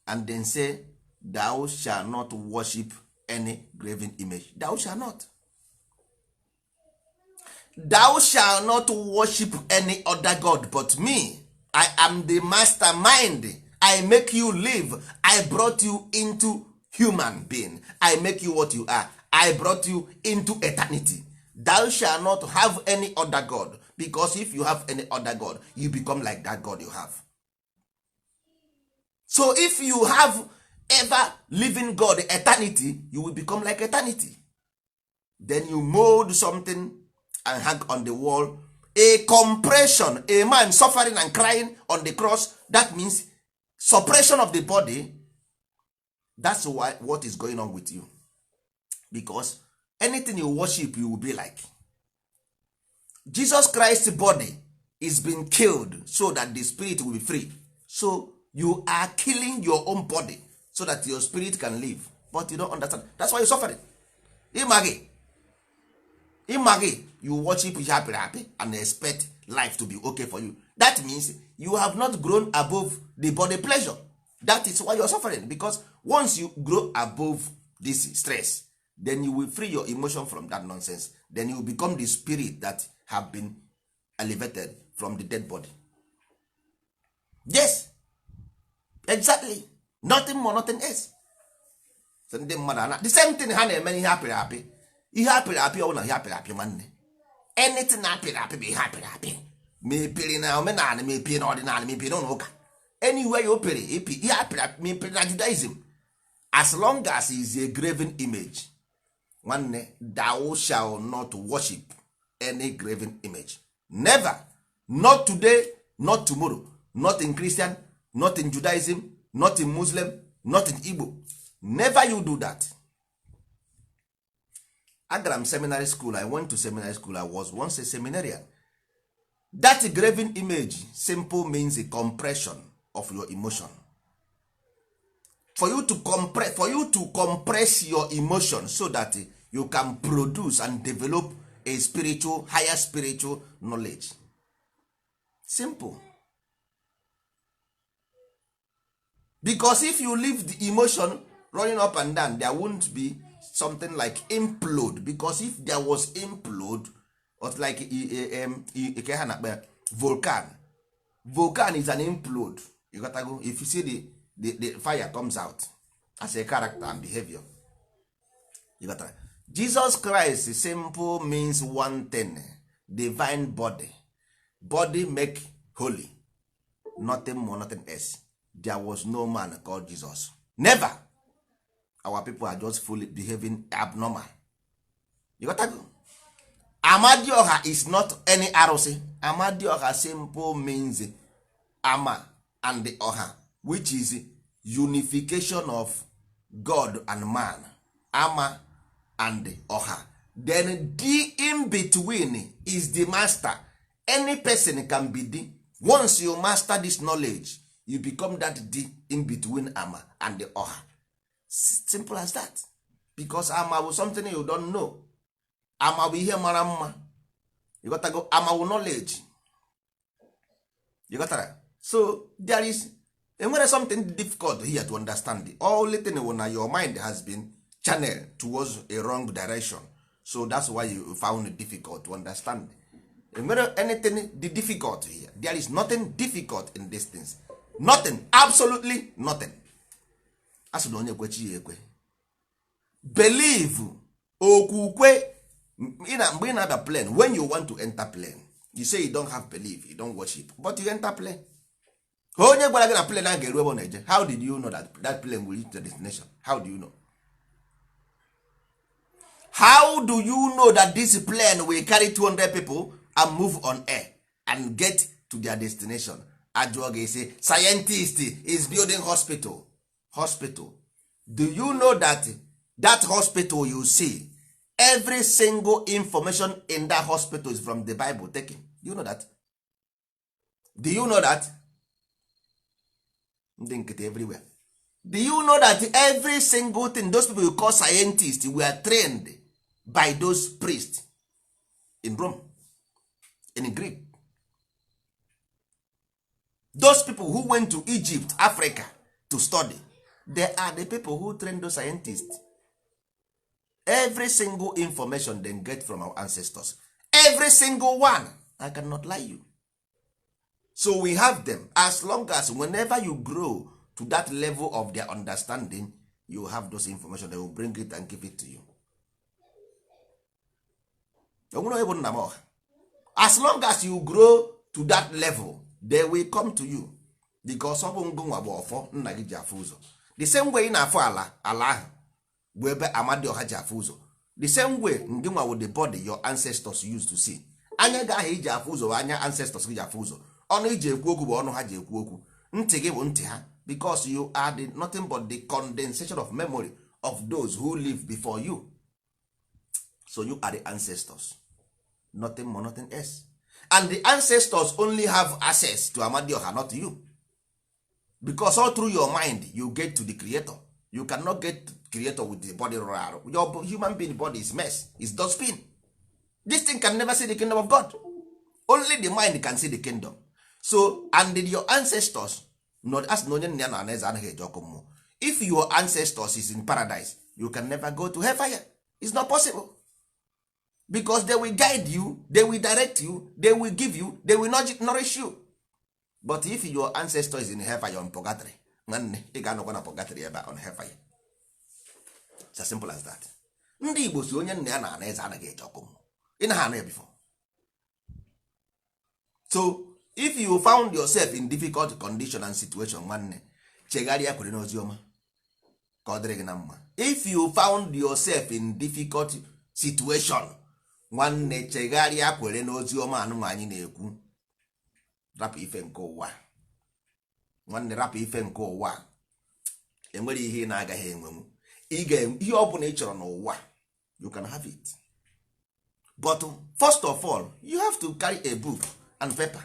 and then say, thou shalt not worship any graven image? Thou shalt not. Thou shalt not worship any other God but me. I am the mastermind. I make you live. I brought you into human being. I make you what you are. I brought you into eternity. Thou shalt not have any other God, because if you have any other God, you become like that God you have. So if you have ever living God, eternity, you will become like eternity. Then you mold something and hang on the wall, a compression, a man suffering and crying on the cross. That means suppression of the body. That's what is going on with you, because anything you worship, you will be like. Jesus Christ's body is being killed so that the spirit will be free. So you are killing your own body so that your spirit can live, but you don't understand. That's why you're suffering. Imagine you worship happy and expect life to be okay for you. That means you have not grown above the body pleasure. That is why you're suffering, because once you grow above this stress, then you will free your emotion from that nonsense. Then you will become the spirit that have been elevated from the dead body. Yes, exactly. Nothing more, nothing else. So ndị mmadụ the same thing ha na-eme ihe apịrị apị. Ihe apịrị apị ọbụla ihe apịrị apị nwanne. Anything apịrị apị bụ ihe apịrị apị. Mepere na omenala, mepere na ọdịnala, mepere na ụka. Anywhere you pere ihe apịrị apị, mepere na Judaism. As long as is a graven image, nwanne, thou shall not worship any graven image. Never. Not today, not tomorrow. Not in Christian, not in Judaism, not in Muslim, not in Igbo. Never you do that. Agara m seminary school. I went to seminary school. I was once a seminarian. That graven image simple means a compression of your emotion. For you to compress your emotion so that you can produce and develop a spiritual, higher spiritual knowledge. Simple. Because if you leave the emotion running up and down, there won't be something like implode. Because if there was implode, or like volcan is an implode. You gotta go. If you see the fire comes out as a character and behavior, you gotta. Jesus Christ simple means one thing: divine body make holy, nothing more, nothing else. There was no man called Jesus. Never. Our people are just fully behaving abnormal. You got to go. Amadioha is not any arose. Amadioha simple means Ama and the Oha, which is unification of God and man. Ama and the Oha. Then the in between is the master. Any person can be the. Once you master this knowledge, you become that the in between Ama and the Oha. Simple as that. Because Ama was something you don't know. Ama will hear mara mma. You got to go Ama will knowledge. You got to. So there is something difficult here to understand. The only thing when your mind has been channeled towards a wrong direction. So that's why you found it difficult to understand. Anything the difficult here. There is nothing difficult in these things. Nothing. Absolutely nothing. Asụ na onye kwechi ya ekwe. Believe. Okwukwe. Mgbe ị na-abịa plane, when you want to enter plane, you say you don't have belief, you don't worship, but you enter plane. Onye gwara gị na plane a ga-eru ebe ọ na-eje. How did you know that plane will reach the destination? How do you know? How do you know that this plane will carry 200 people and move on air and get to their destination? Ajụọ ga-ese, scientist is building hospital. Do you know that hospital you see, every single information in that hospital is from the Bible taken? Do you know that? Do you know that? Ndị nkịtị everywhere. Do you know that every single thing those people you call scientists were trained by those priests in Rome, in Greek? Those people who went to Egypt, Africa to study, they are the people who train those scientists. Every single information they get from our ancestors, every single one. I cannot lie you. So we have them. As long as whenever you grow to that level of their understanding, you have those information. They will bring it and give it to you. As long as you grow to that level, they will come to you. Because the same way in afọ ala ahụ bụ ebe Amadioha ji afụ ụzọ. The same way ngịnwa with the body your ancestors used to see. Anya gị ahụ iji afụ ụzọ anya ancestors gị ji afụ ụzọ. Ọnụ iji ekwu okwu bụ ọnụ ha ji ekwu okwu. Ntị gị bụ ntị ha. Because you are nothing but the condensation of memory of those who live before you. So you are the ancestors. nothing more, nothing else. And the ancestors only have access to Amadioha, not you, because all through your mind you get to the creator. You cannot get to creator with the body raro. Your human being body is mess, is dustbin. This thing can never see the kingdom of God. Only the mind can see the kingdom. So, and your ancestors, if your ancestors is in paradise, you can never go to hellfire. It's not possible. Because they will guide you, they will direct you, they will give you, they will nourish you. But if your ancestor is in hellfire on purgatory, man, you cannot go to purgatory on hellfire. It's as simple as that. Ndị Igbo si onye nna ya na anaghị anaghị eje ọkụ mmụọ. Ị na ya before. So if you found yourself in difficult condition and situation, nwanne chegharịa kwere n'ozi ọma ka ọ dịrị gị na mma. If you found yourself in difficult situation, nwanne chegharịa kwere n'ozi ọma anụnwa anyị na-ekwu. Rapụ ife nke ụwa. Nwanne rapụ ife nke ụwa. Enwere ihe ị na-agaghị enwenwu. Ihe ọ bụla ị chọrọ n'ụwa, you can have it. But first of all, you have to carry a book and paper.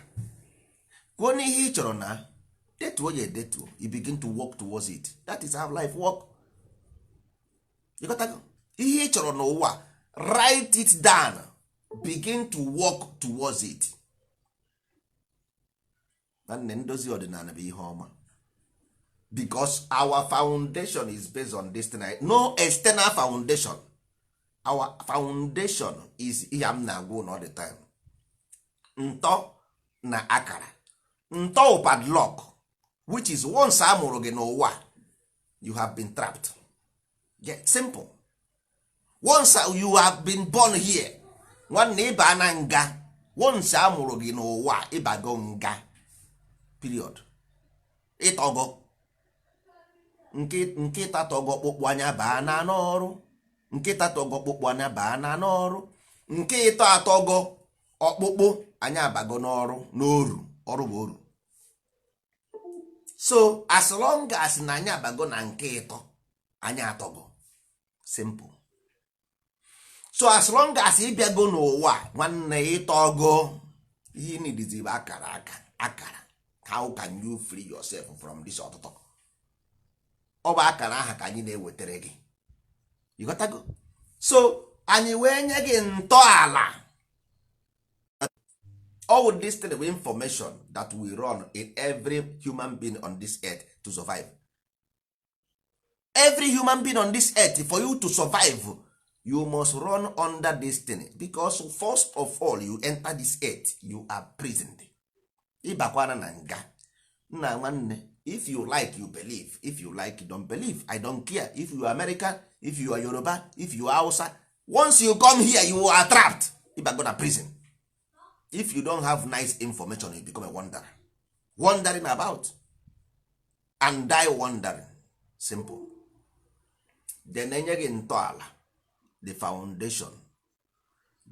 Kwuo n'ihe ị chọrọ na detuo ya edetuo, you begin to work towards it. That is how life work. You got to go. Ihe ị chọrọ n'ụwa, write it down, begin to work towards it. Nwanne ndozi ọdịnala bụ ihe ọma. Because our foundation is based on this thing. No external foundation. Our foundation is ihe m na-agwa all the time. Ntọ na akara. Ntọ padlock, which is once a mụrụ gị n'ụwa, you have been trapped. Yeah, simple. Once you have been born here, nwanne ịba na nga. Once a mụrụ gị n'ụwa, ịbago nga. Period. Ịtọgo. Nkịta tọgọ kpụkpụ anya baa na n'ọrụ. Nkịta tọgọ kpụkpụ anya baa na n'ọrụ. Nkịta atọgọ ọkpụkpụ anya abago n'ọrụ n'oru. Ọrụ bụ oru. So as long as na anya abago na nkịtọ, anya atọgọ. Simple. So as long as ị bịago n'ụwa, nwanne ịtọgọ, ihe nidizi bụ akara. How can you free yourself from this ọtụtụ? Ọ bụ akara aha ka anyị na-ewetara gị. You got to go. So anyị wee nye gị ntọala. All this thing of information that we run in every human being on this earth to survive. Every human being on this earth, for you to survive, you must run under this thing. Because first of all, you enter this earth, you are prisoned. Ịbakwana na nga. Nna nwanne, if you like, you believe. If you like, you don't believe. I don't care. If you are American, if you are Yoruba, if you are Hausa, once you come here, you are trapped. Ịbagona prison. If you don't have nice information, you become a wanderer. Wandering about. And die wandering. Simple. Then enye gị ntọala, the foundation.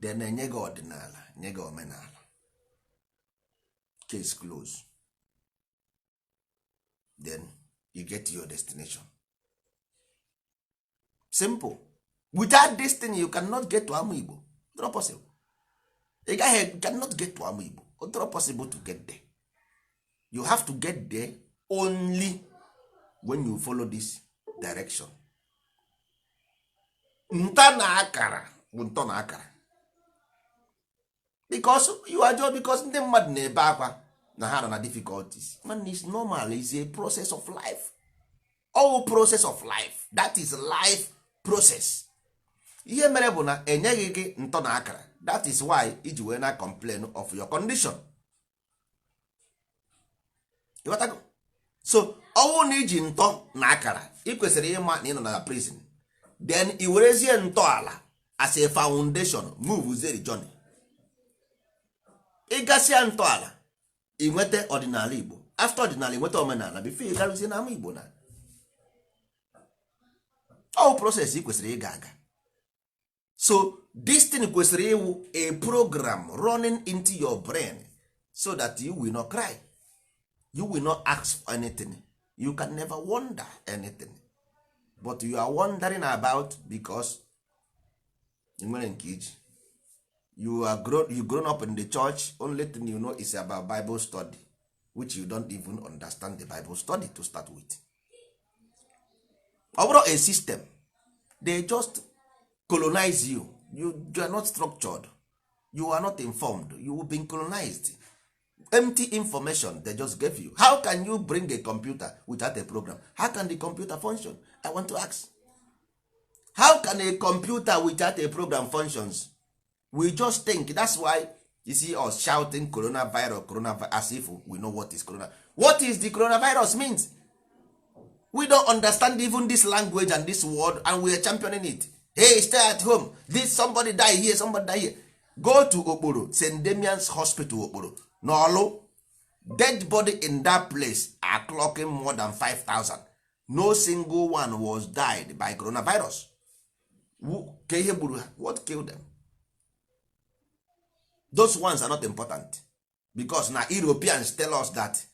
Then enye gị ọdịnala, nye gị omenala. Case closed. Then you get to your destination. Simple. Without this thing, you cannot get to Amu Igbo. It's not possible. You cannot get to Amu Igbo. It's not possible to get there. You have to get there only when you follow this direction. Nta na akara bụ ntọ na akara. Because you are just because ndị mmadụ na-ebe akwa na ha na difficulties. Man, it's normal. It's a process of life. All process of life. That is life process. Ihe mere bụ na enyeghị gị ntọ na akara. That is why iji wee na complain of your condition. So ọnwụ na iji ntọ na akara, ị kwesịrị ịma na ị nọ na prison. Then i werezie ntọala as a foundation move the journey. Ị gasịa ntọala, ị nweta ọdịnala Igbo. After ọdịnala, ị nweta omenala. Before ị garụzie na ama Igbo na. All process ị kwesịrị ịga aga. So this thing kwesịrị ịwụ a program running into your brain so that you will not cry. You will not ask for anything. You can never wonder anything. But you are wondering about because you you grown up in the church, only thing you know is about Bible study, which you don't even understand the Bible study to start with. Ọ bụrụ a system, they just colonize you. You are not structured, you are not informed, you have been colonized. Empty information they just gave you. How can you bring a computer without a program? How can the computer function? I want to ask. How can a computer without a program functions? We just think. That's why you see us shouting coronavirus as if we know what is corona. What is the coronavirus means? We don't understand even this language and this word, and we are championing it. Hey, stay at home. This somebody die here, somebody die here. Go to Okporo, St. Damian's Hospital, Okporo. No, dead body in that place are clocking more than 5,000. No single one was died by coronavirus. What killed them? Those ones are not important, because now Europeans tell us that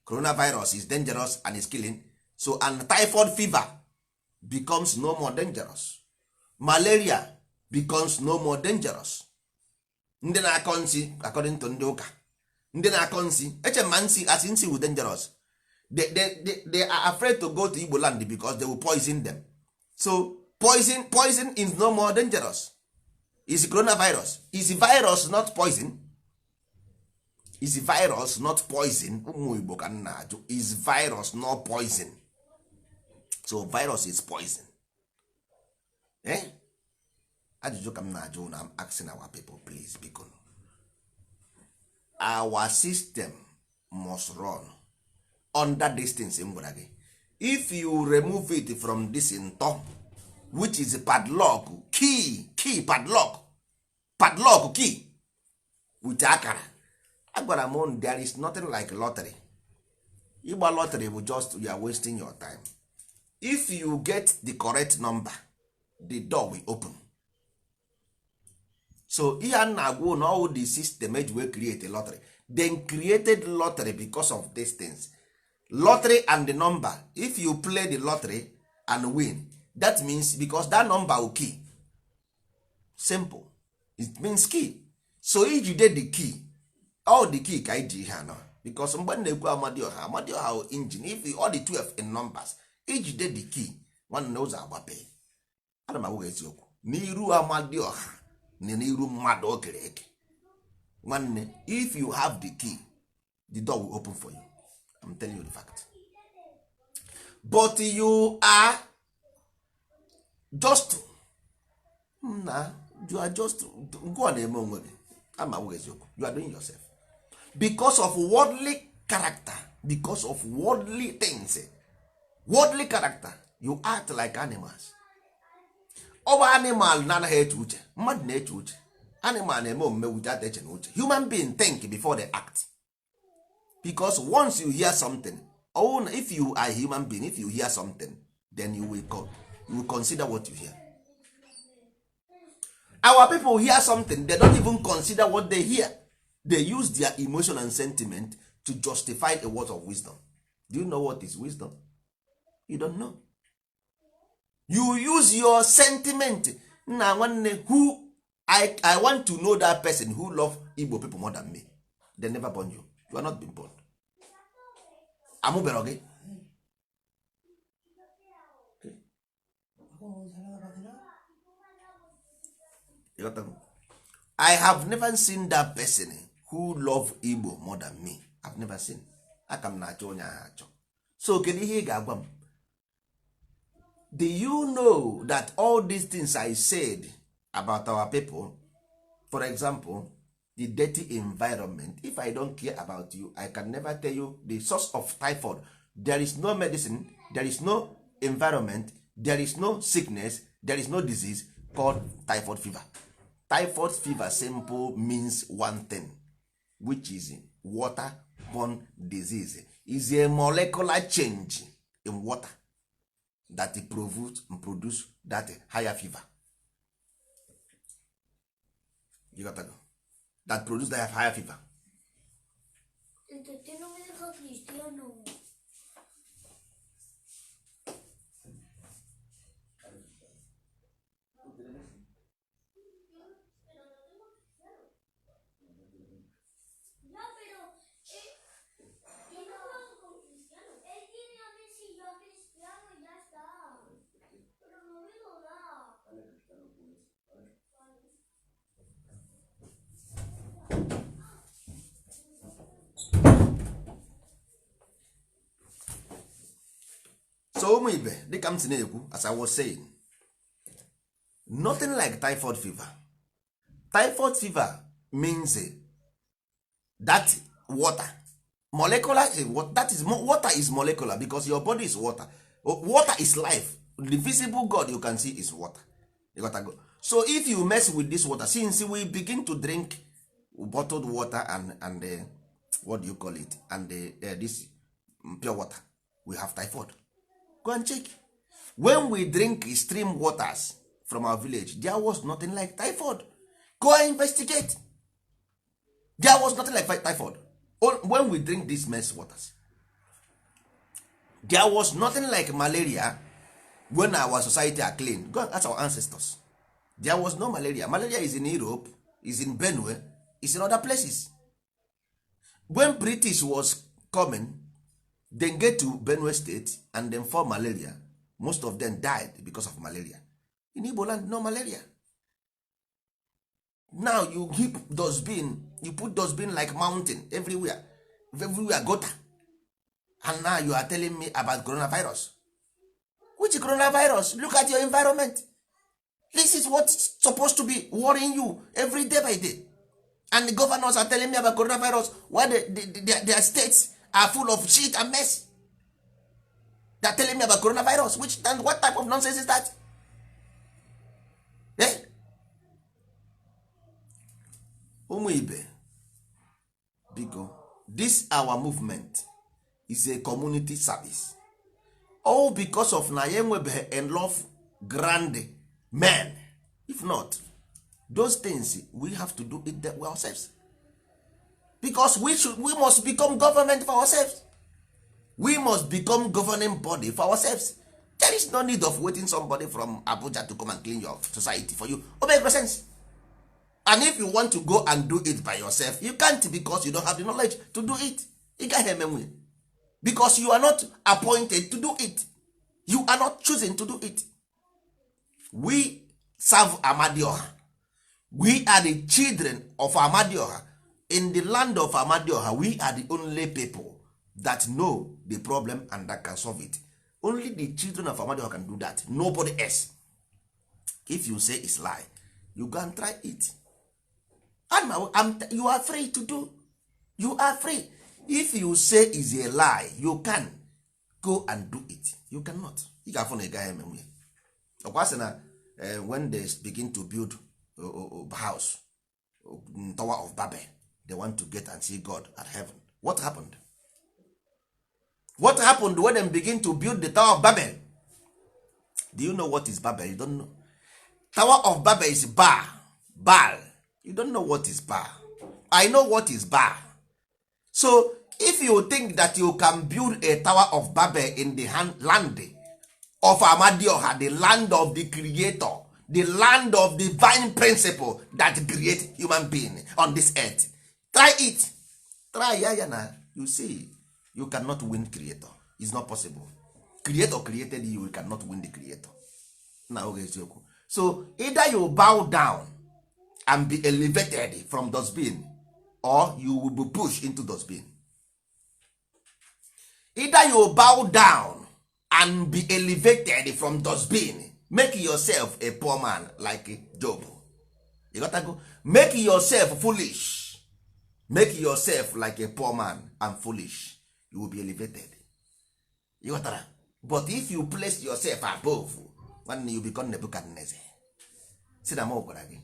coronavirus is dangerous and is killing. So and typhoid fever becomes no more dangerous. Malaria becomes no more dangerous. Ndị na-akọ nsị, according to ndị ụka, ndị na-akọ nsị, eche ma nsị asị nsị wụ dangerous. They are afraid to go to Igbo land because they will poison them. So poison is no more dangerous. Is coronavirus, is virus not poison? Is virus not poison? Ụmụ Igbo ka nna ajụ, is virus not poison? So virus is poison. Ajụjụ ka m na-ajụ na I'm asking our people, please, because our system must run under this thing m gwara gị. If you remove it from this ntọ, which is padlock, key padlock key with akara, agwara m there is nothing like lottery. Ịgba lottery bụ just you are wasting your time. If you get the correct number, the door will open. So ihe a na-agwa na all the system eji wee create a lottery. Then created lottery because of these things. Lottery and the number, if you play the lottery and win, that means because that number will key. Simple. It means key. So iji dey the key, all the key ka iji ha no, because mgbe na-ekwu Amadioha engine, if all the 12 in numbers, iji dey the key, nwanne ụzọ agbape. Ana m agwa eziokwu, n'iru Amadioha na n'iru mmadụ o kere eke, nwanne, if you have the key, the door will open for you. I'm telling you the fact. But you are just go on eme onwe gị. Ama agwa eziokwu, you are doing yourself because of worldly character, because of worldly things. Worldly character, you act like animals. Ọwa animal na-anaghị eche uche, mmadụ na-eche uche. Animal na-eme omume without eche na uche. Human being think before they act, because once you hear something, if you are a human being, if you hear something, then you will consider what you hear. Our people hear something, they don't even consider what they hear. They use their emotion and sentiment to justify a word of wisdom. Do you know what is wisdom? You don't know. You use your sentiment. Na nwanne, who I want to know that person who love Igbo people more than me. They never born you. You are not been born. Amubero gị. I have never seen that person who love Igbo more than me. I've never seen. Aka m na-achọ onye ahụ achọ. So kedu ihe ị ga-agwa m? Do you know that all these things I said about our people, for example, the dirty environment, if I don't care about you, I can never tell you the source of typhoid. There is no medicine, there is no environment, there is no sickness, there is no disease called typhoid fever. Typhoid fever simple means one thing, which is waterborne disease. Is a molecular change in water that it produce that higher fever. You got to go. That produce that higher fever. So ụmụ ibe dịka m si na-ekwu, as I was saying, nothing like typhoid fever. Typhoid fever means that water molecular, that is water is molecular because your body is water. Water is life. The visible God you can see is water. You gotta go. So if you mess with this water, since we begin to drink bottled water and what do you call it, and this pure water, we have typhoid. Go and check. When we drink stream waters from our village, there was nothing like typhoid. Go and investigate. There was nothing like typhoid. When we drink these mess waters, there was nothing like malaria. When our society are clean, go and ask our ancestors. There was no malaria. Malaria is in Europe, is in Benue, is in other places. When British was coming, they get to Benue state and then for malaria, most of them died because of malaria. In Igbo land, no malaria. Now you keep dustbin, you put dustbin like mountain everywhere gutter, and now you are telling me about coronavirus. Which coronavirus? Look at your environment. This is what's supposed to be worrying you every day by day. And the governors are telling me about coronavirus, why their states are full of shit and mess. They're telling me about coronavirus. What type of nonsense is that? Eh? Ụmụ ibe, biko, this our movement is a community service. All because of na enwebeghị enough grand men. If not, those things we have to do it ourselves. Because we must become government for ourselves. We must become governing body for ourselves. There is no need of waiting somebody from Abuja to come and clean your society for you. It makes sense. And if you want to go and do it by yourself, you can't because you don't have the knowledge to do it. Because you are not appointed to do it. You are not choosing to do it. We serve Amadioha. We are the children of Amadioha. In the land of Amadioha, we are the only people that know the problem and that can solve it. Only the children of Amadioha can do that. Nobody else. If you say it's lie, you can try it. And you are free to do. You are free. If you say it's a lie, you can go and do it. You cannot. You can find a guy when they begin to build a house, Tower of Babel, they want to get and see God at heaven. What happened? What happened when they begin to build the Tower of Babel? Do you know what is Babel? You don't know. Tower of Babel is Baal. You don't know what is Baal. I know what is Baal. So if you think that you can build a Tower of Babel in the land of Amadioha, the land of the creator, the land of divine principle that create human being on this earth, try it. Try yana. You see, you cannot win creator. It's not possible. Creator created you, you cannot win the creator. Now, so either you bow down and be elevated from dustbin, or you will be pushed into dustbin. Either you bow down and be elevated from dustbin, make yourself a poor man like Job. You gotta go. Make yourself foolish. Make yourself like a poor man and foolish. You will be elevated. You gotta. But if you place yourself above, when you become Nebuchadnezzar,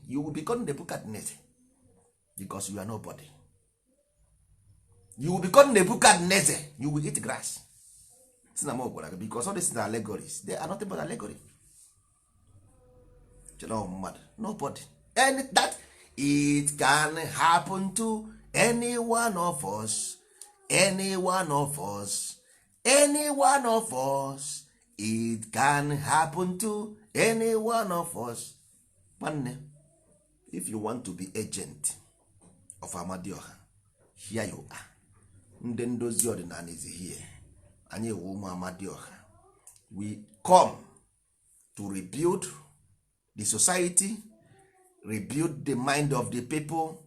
you will become Nebuchadnezzar because you are nobody. You will become Nebuchadnezzar. You will eat grass. Because all these are allegories. They are nothing but allegory. Nobody. And that it can happen to any one of us. Any one of us. Any one of us. It can happen to any one of us. If you want to be agent of Amadioha, here you are. Ndị ndozi ọdịnala is here. Anyị wụ ụmụ Amadioha. We come to rebuild the society, rebuild the mind of the people,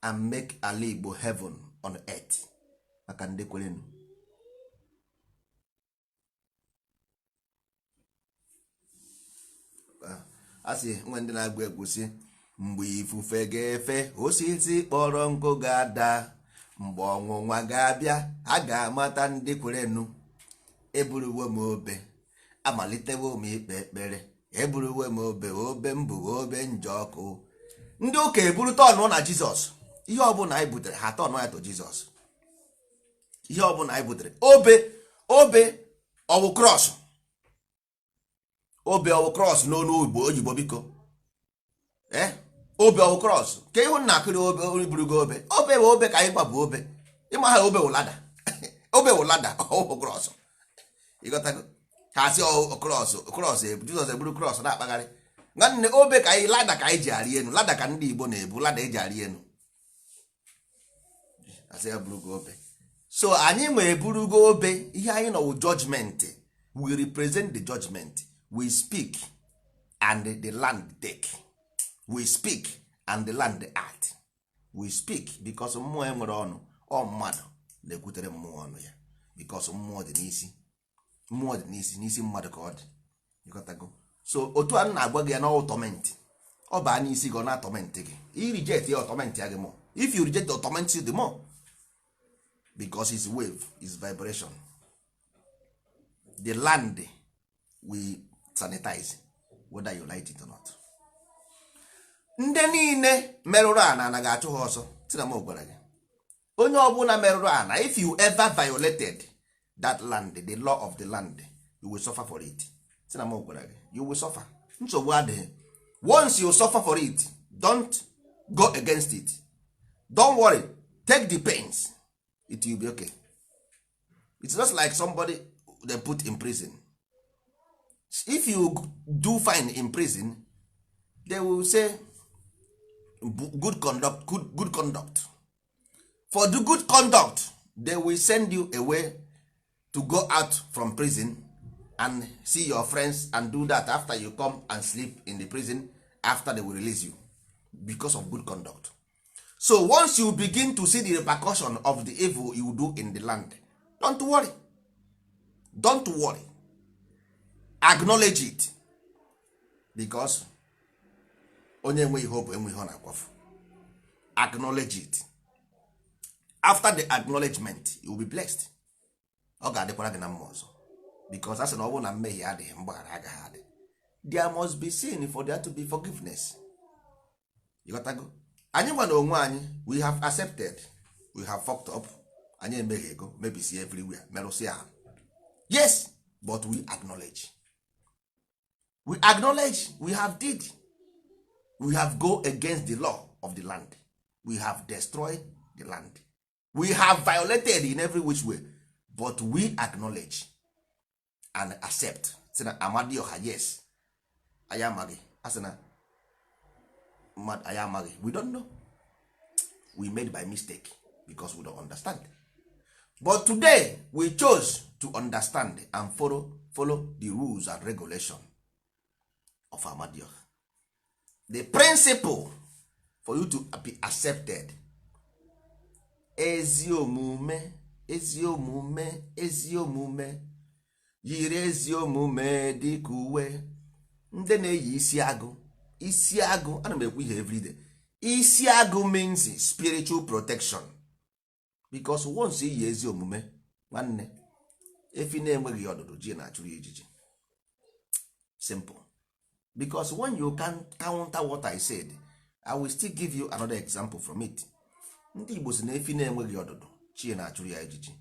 and make Ala Igbo heaven on earth. Maka ndị kwerenu. asị nwe ndị na-agụ egwu si mgbe ifufe ga-efe osisi kpọrọ nkụ ga-ada, mgbe ọnwụnwa ga-abịa a ga-amata ndị kwerenu. Eburuwo m obe, amalitewo m ikpe ekpere, eburuwo m obe, obe mbụ obe njọkụ. Ndị ụka eburu tọnụ na Jizọs. Ihe ọbụla anyị butere ha tọnụ ya to Jizọs. Ihe ọbụla anyị butere obe ọwụ krọs, obe ọwụ krọs n'onu oyibo biko. Obe ọwụ krọs ka ihu na akụrụ obe burugo obe bụ obe ka anyị gba bụ obe. Ịma ha obe wụlada obe wụlada ọwụ krọs. Ịghọtago ha si krọs Jizọs eburu krọs na-akpagharị. Nwanne obe ka anyị lada ka anyị ji arị enu, lada ka ndị Igbo na-ebu, lada eji arị enu. Asị ya burugo obe. So anyị nwe eburugo obe. Ihe anyị nọ judgment. We represent the judgment. We speak and the land take. We speak and the land act. We speak because mmụọ enwere ọnụ. Ọ mmadụ na-ekwutere mmụọ ọnụ ya, because mmụọ dị n'isi. Mmụọ dị n'isi mmadụ ka ọ dị. Ịghọtago? So otu a na-agwa gị ya na ọtọment. Ọ baa n'isi gị ọ na-atọment gị. I reject ya ọtọment ya gị more. If you reject the ọtọment you the more. Because it's wave, it's vibration. The land we sanitize whether you like it or not. Ndị niile merụrụ ana anaghị achụ ha ọsọ. Tina m gwara gị. Onye ọbụla merụrụ ana, if you ever violated that land, the law of the land, you will suffer for it. Tina m gwara gị. You will suffer. Nsogbu adịghị. Once you suffer for it, don't go against it. Don't worry. Take the pains. It will be okay. It's just like somebody they put in prison. If you do fine in prison, they will say good conduct, good conduct. For the good conduct, they will send you away to go out from prison and see your friends and do that after you come and sleep in the prison after they will release you because of good conduct. So once you begin to see the repercussion of the evil you do in the land, don't worry. Don't worry. Acknowledge it. Because onye enweghị hope enweghị ọ na-akwafu. Acknowledge it. After the acknowledgement, you will be blessed. Ọ ga-adịkwara gị na mma ọzọ. Because asị na ọ bụrụ na mmehie adịghị, mgbaghara agaghị adị. There must be sin for there to be forgiveness. You got to go. Anyị gwa na onwe anyị, we have accepted, we have fucked up, anyị emeghe ego, maybe see everywhere, merụsị ahụ. Yes, but we acknowledge. We acknowledge we have did. We have go against the law of the land. We have destroyed the land. We have violated in every which way, but we acknowledge and accept. Say na Amadioha, yes, I am Maggie. Asana. We don't know. We made by mistake because we don't understand. But today we chose to understand and follow the rules and regulation of Amadioha. The principle for you to be accepted. Ezi omume, ezi omume, ezi omume, yiri ezi omume dịka uwe. Ndị na-eyi isi agụ. Isi agụ, ana m ekwu ihe everyday. Isi agụ means spiritual protection. Because once iyi ezi omume, nwanne, efi na-enweghị ọdụdụ ji na-achụrụ ijiji. Simple. Because when you can counter what I said, I will still give you another example from it. Ndị Igbo si na efi na-enweghị ọdụdụ chi na-achụrụ ya ijiji.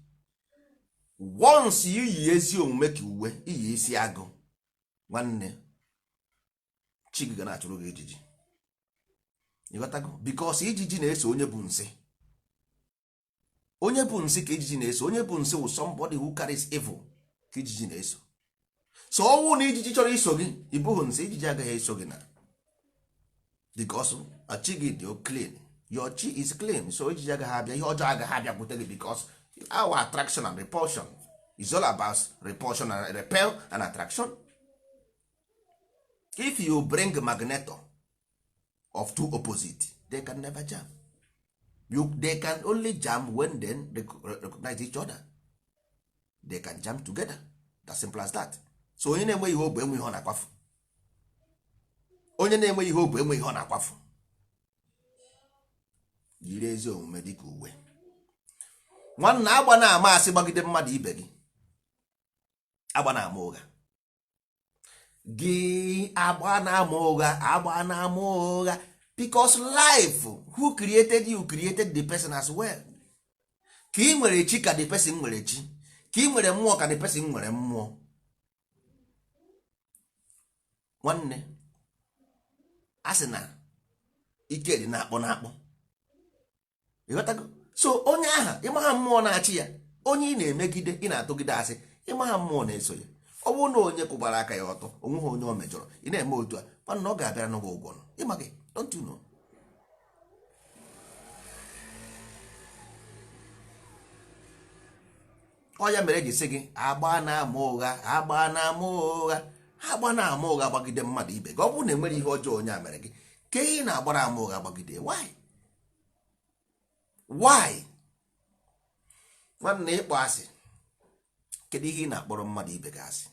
Once you yi ezi omume ka uwe, iyi isi agụ, nwanne, chi gị ga na-achụrụ gị ijiji. Ịghọtago? Because ijiji na-eso onye bụ nsị. Onye bụ nsị ka ijiji na-eso. Onye bụ nsị wụ somebody who carries evil ka ijiji na-eso. So ọnwụ na ijiji chọrọ iso gị, ịbụghị nsị, ijiji agaghị eso gị na. Because chi gị dị clean. Your chi is clean. So ijiji agaghị abịa, ihe ọjọọ agaghị abịa kwute gị, because our attraction and repulsion is all about repulsion and repel and attraction. If you bring a magneto of two opposite, they can never jam. They can only jam when they recognize each other. They can jam together. That's simple as that. So onye na-enweghị hope enweghị ọ na-akwafu. onye na-enweghị ihe obu enweghị ihe ọ na-akwafu. Jiri ezi omume dịka uwe. Nwanna agba na-ama asị gbagide mmadụ ibe gị, agba na-ama ụgha gị, agba na-ama ụgha, agba na-ama ụgha, because life, who created you created the person as well. Ka ị nwere chi ka the person nwere chi, ka ị nwere mmụọ ka the person nwere mmụọ. Nwanne a sị na ike dị na-akpọ na-akpọ, ịghọtago? So onye aha ịmaha mmụọ na-achị ya, onye ị na-emegide, ị na-atụgide asị, ịmaha mmụọ na-eso ya. Ọ bụrụ na onye kwụbara aka ya ọtọ, onweghị onye o mejọrọ, ị na-eme otu a, mana ọ ga-abịara n'ụgwọ ụgwọ. Ịma gị, don't you know? Ọ ya mere ji sị gị agba na-ama ụgha, agba na-ama ụgha, agba na-ama ụgha gbagide mmadụ ibe gị. Ọ bụrụ na enwere ihe ọjọọ onye a mere gị, ka ihe na-agbara ama ụgha gbagide, why? Nwanne ịkpọ asị, kedu ihe ị na-akpọrọ mmadụ ibe gị asị?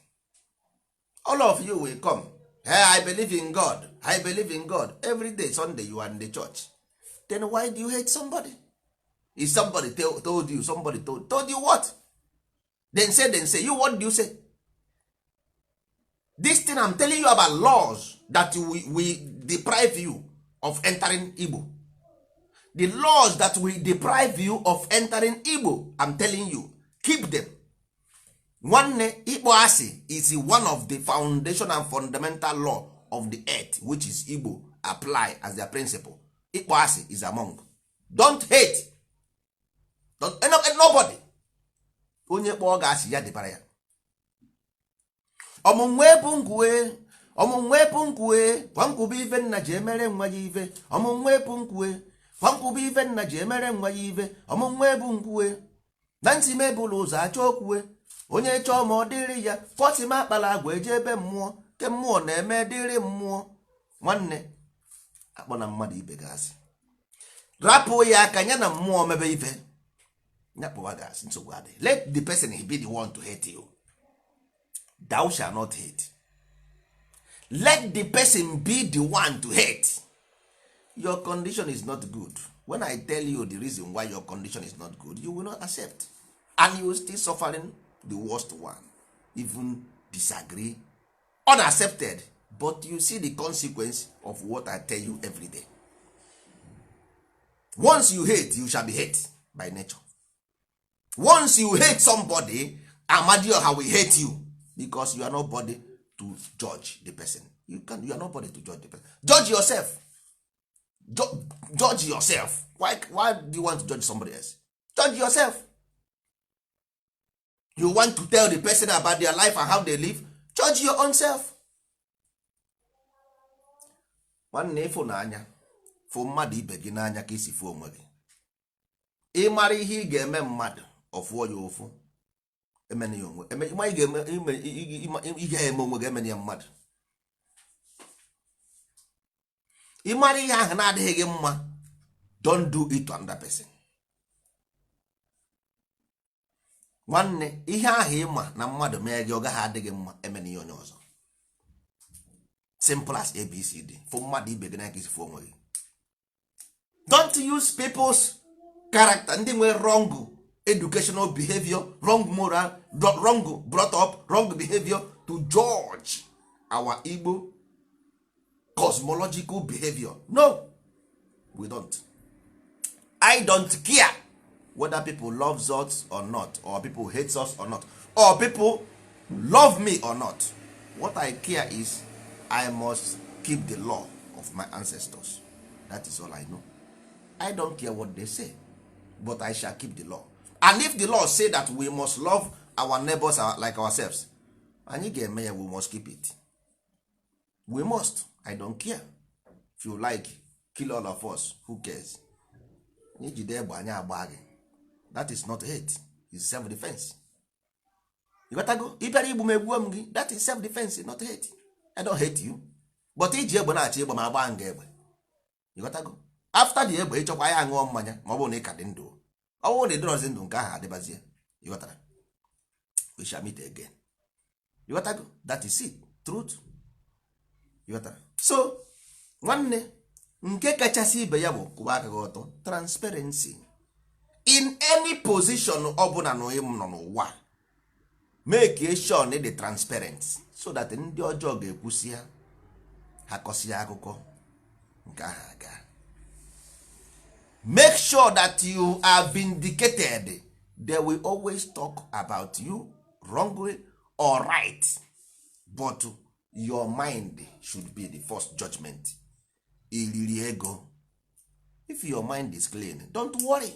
All of you will come, hey, I believe in God, I believe in God. Every day Sunday you are in the church, then why do you hate somebody? If somebody told you, somebody told you what? Then say, you what do you say? This thing I'm telling you about laws that we deprive you of entering Igbo. The laws that will deprive you of entering Igbo, I'm telling you, keep them. Nwanne, Igbo asị is one of the foundation and fundamental law of the earth, which is Igbo apply as their principle. Igbo asị is among. Don't hate. Don't nobody. Onye kpọọ ga-asị ya dịbara ya. Ọmụnwe bụ nkwue, ọmụnwe bụ nkwue, kwankwube ife nna ji emere nwa ya ife. Ọmụnwe bụ nkwue, kwankwube ife nna ji emere nwa ya ife. Ọmụnwe bụ nkwue, na ntị mebụlụ ụzọ achọ okwue. Onye chọọ ma ọ dịrị ya, pọtị ma akpala agwa eje ebe mmụọ, ke mmụọ na-eme dịrị mmụọ. Nwanne akpọ na mmadụ ibe gasị, rapụ ya aka ya na mmụọ mebe ife, nyakpụwa gasị, nsogbu adị. Let the person be the one to hate you. Thou shall not hate. Let the person be the one to hate. Your condition is not good. When I tell you the reason why your condition is not good, you will not accept, and you will still suffering the worst one, even disagree, unaccepted, but you see the consequence of what I tell you every day. Once you hate, you shall be hate by nature. Once you hate somebody, Amadioha will hate you, because you are nobody to judge the person. You are nobody to judge the person. Judge yourself. Judge yourself. Why do you want to judge somebody else? Judge yourself. You want to tell the person about their life and how they live? Judge your own self. Nwanne ịfụ n'anya, fụ mmadụ ibe gị n'anya ka isi fụ onwe gị. Ị mara ihe ị ga-eme mmadụ, ọfụọ ya ụfụ, emene ya onwe, ị ga-eme onwe gị, emene ya mmadụ. Ị mara ihe ahụ na-adịghị gị mma, don't do it to another person. Nwanne ihe ahụ ịma na mmadụ mee gị ọ gaghị adịghị mma, emene ya onye ọzọ. Simple as ABCD. For mmadụ ibe gị na aka isi fụ onwe gị. Don't use people's character, ndị nwere wrong educational behavior, wrong moral, wrong brought up, wrong behavior to judge our Igbo cosmological behavior. No, we don't. I don't care whether people love us or not, or people hate us or not, or people love me or not. What I care is I must keep the law of my ancestors. That is all I know. I don't care what they say, but I shall keep the law. And if the law say that we must love our neighbors like ourselves, anyị ga-eme ya, we must keep it. We must. I don't care. If you like, kill all of us, who cares? That is not hate. It's self-defense. You gotta go. That is self-defense, not hate. I don't hate you. But iji egbe na-achị egbe ma agba nga egbe. You gotta go. After the egbe ịchọkwa ya ṅụọ mmanya ma ọ bụrụ na ị ka dị ndụ. Ọ bụrụ na ị dịrọzi ndụ nke ahụ adịbazie. You gotta. We shall meet again. You gotta go. That is it. Truth. You gotta. So nwanne nke kachasị ibe ya bụ kwụba aka gị ọtọ. Transparency in any position ọbụla na onye nọ n'ụwa, make sure na dị transparent so that ndị ọjọọ ga-ekwusi ha kọsịa akụkọ nke ahụ aga. Make sure that you are vindicated. They will always talk about you wrongly or right, but your mind should be the first judgment. Iriri ego. If your mind is clean, don't worry.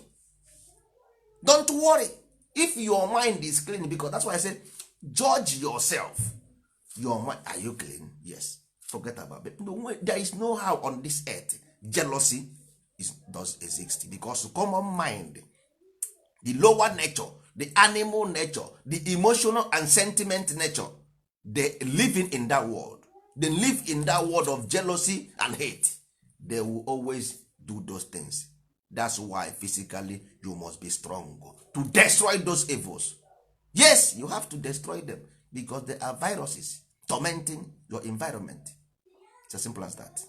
Don't worry. If your mind is clean, because that's why I said judge yourself. Your mind, are you clean? Yes. Forget about it. No, there is no how on this earth jealousy does exist, because common mind, the lower nature, the animal nature, the emotional and sentiment nature, they living in that world. They live in that world of jealousy and hate. They will always do those things. That's why physically you must be strong to destroy those evils. Yes, you have to destroy them, because they are viruses tormenting your environment. It's as simple as that.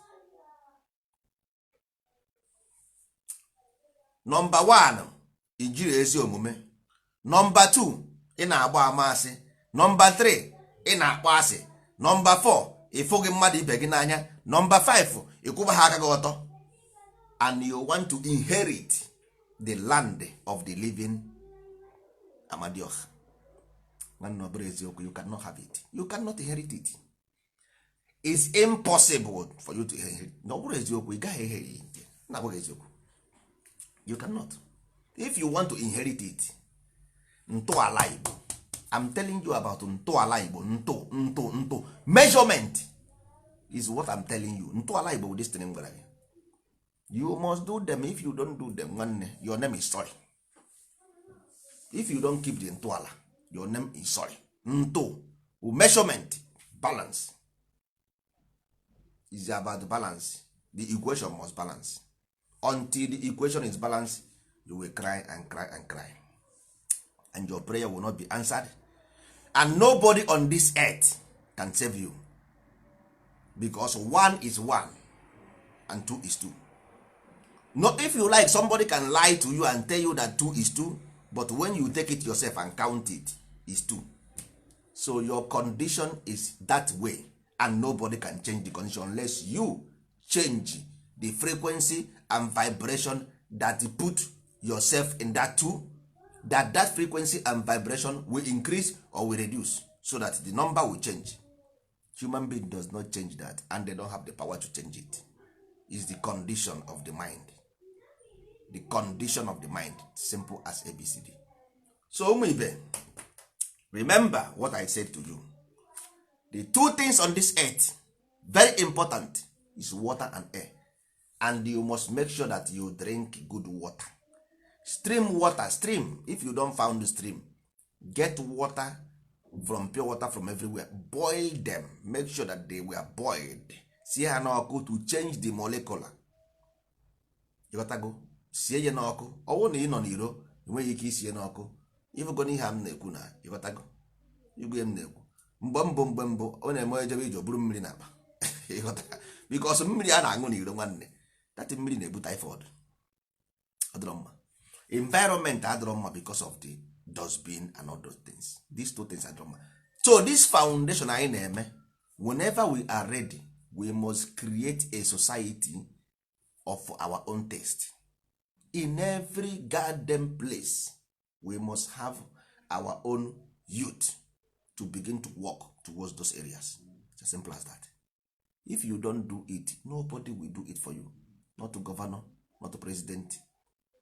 Number 1, ijiri ezi omume. Number 2, ị na-agba amasị. Number 3, ị na-akpọ asị. Number 4, ịfụghị mmadụ ibe gị n'anya. Number 5, ịkwụba ha aka gị ọtọ. And you want to inherit the land of the living Amadioha. Nwanne ọbụrụ eziokwu, you cannot have it. You cannot inherit it. It's impossible for you to inherit. Na ọbụrụ eziokwu, ị gaghị inherit. Na ọbụrụ eziokwu, you cannot. If you want to inherit it, ntọala Igbo, I'm telling you about ntọala Igbo. Nto measurement is what I'm telling you. Ntọala Igbo, this thing gwara gị. You must do them. If you don't do them, your name is sorry. If you don't keep the ntọala, your name is sorry. Nto measurement, balance is about balance. The equation must balance. Until the equation is balanced, you will cry and cry and cry, and your prayer will not be answered, and nobody on this earth can save you, because 1 is 1 and 2 is 2. Not if you like, somebody can lie to you and tell you that 2 is 2, but when you take it yourself and count it, is 2. So your condition is that way, and nobody can change the condition unless you change the frequency and vibration that put yourself in that 2, that frequency and vibration will increase or will reduce, so that the number will change. Human being does not change that, and they don't have the power to change it. It's the condition of the mind. The condition of the mind, simple as ABCD. So ụmụ ibe, remember what I said to you. The 2 things on this earth, very important, is water and air. And you must make sure that you drink good water. Stream water, stream. If you don't find the stream, get water from pure water from everywhere. Boil them. Make sure that they were boiled. Sie ha n'ọkụ to change the molecular. You gotta go. Sie ya n'ọkụ. Ọwụ na ị nọ n'iro, enweghị ike isie n'ọkụ. Ịfụgo n'ihe m na-ekwu na ịghọtago. Igwe m na-ekwu. Mgbe mbụ ọ na-eme ejebe ije buru mmiri n'akpa. Ịghọta. Because mmiri a na-aṅụ n'iro nwanne. That mmiri na-ebu typhoid. Adịrọ mma. Environment adịrọ mma because of the dustbin and all those things. These 2 things adịrọ mma. So this foundation anyị na-eme, whenever we are ready, we must create a society of our own taste. In every garden place, we must have our own youth to begin to walk towards those areas. It's as simple as that. If you don't do it, nobody will do it for you. Not to governor, not to president,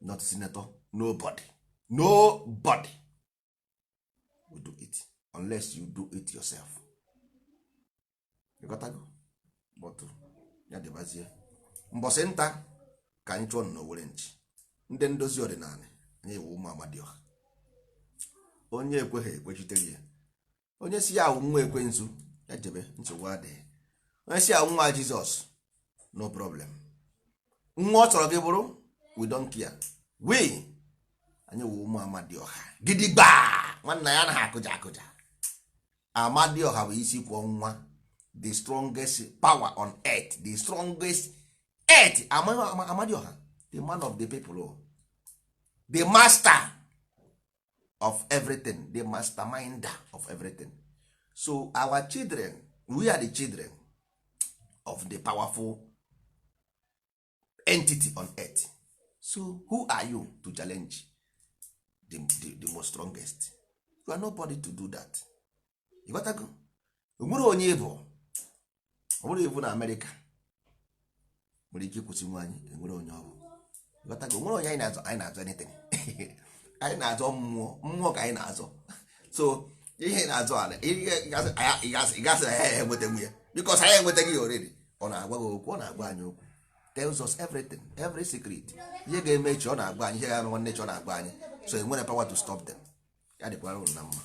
not to senator, nobody will do it unless you do it yourself. You got to go. But ya dịbazie mbọsị nta ka anyị chụọ n'Owerre nchi ndị ndozi ọdịnala anyị ewu ụmụ Amadioha. Onye ekweghị ekwechitere ya, onye si ya awụ nwa ekwensu ya jebe, nsogbu adịghị. Onye si ya nwa Jizọs, no problem. Nwa ọ chọrọ gị bụrụ, we don't care. We anyị ewu ụmụ Amadioha gidigba, nwanna ya anaghị akụja. Amadioha bụ isi kwọ nwa. the strongest power on earth, the strongest earth. Amadioha, the man of the people, the master of everything, the masterminder of everything. So our children, we are the children of the powerful entity on earth. So who are you to challenge the most strongest? You are nobody to do that. You got to go. Onwere onye bụ onwere evu na America nwere ike kwụsị nwanyị, enwere onye ọ bụ. You got to go. Onwere onye anyị na-azọ anything. Anyị na-azọ mmụọ ka anyị na-azọ. So ihe na-azọ ala ị gasị ya enweta ya because anyị enwetaghị ya already. Ọ na-agwa gị okwu, ọ na-agwa anyị okwu, tells us everything, every secret. Ihe ga-eme echi ọ na-agwa anyị, ihe ga-eme nwanne echi ọ na-agwa anyị. So enwere power to stop them. Ya dịkwara unu na mma.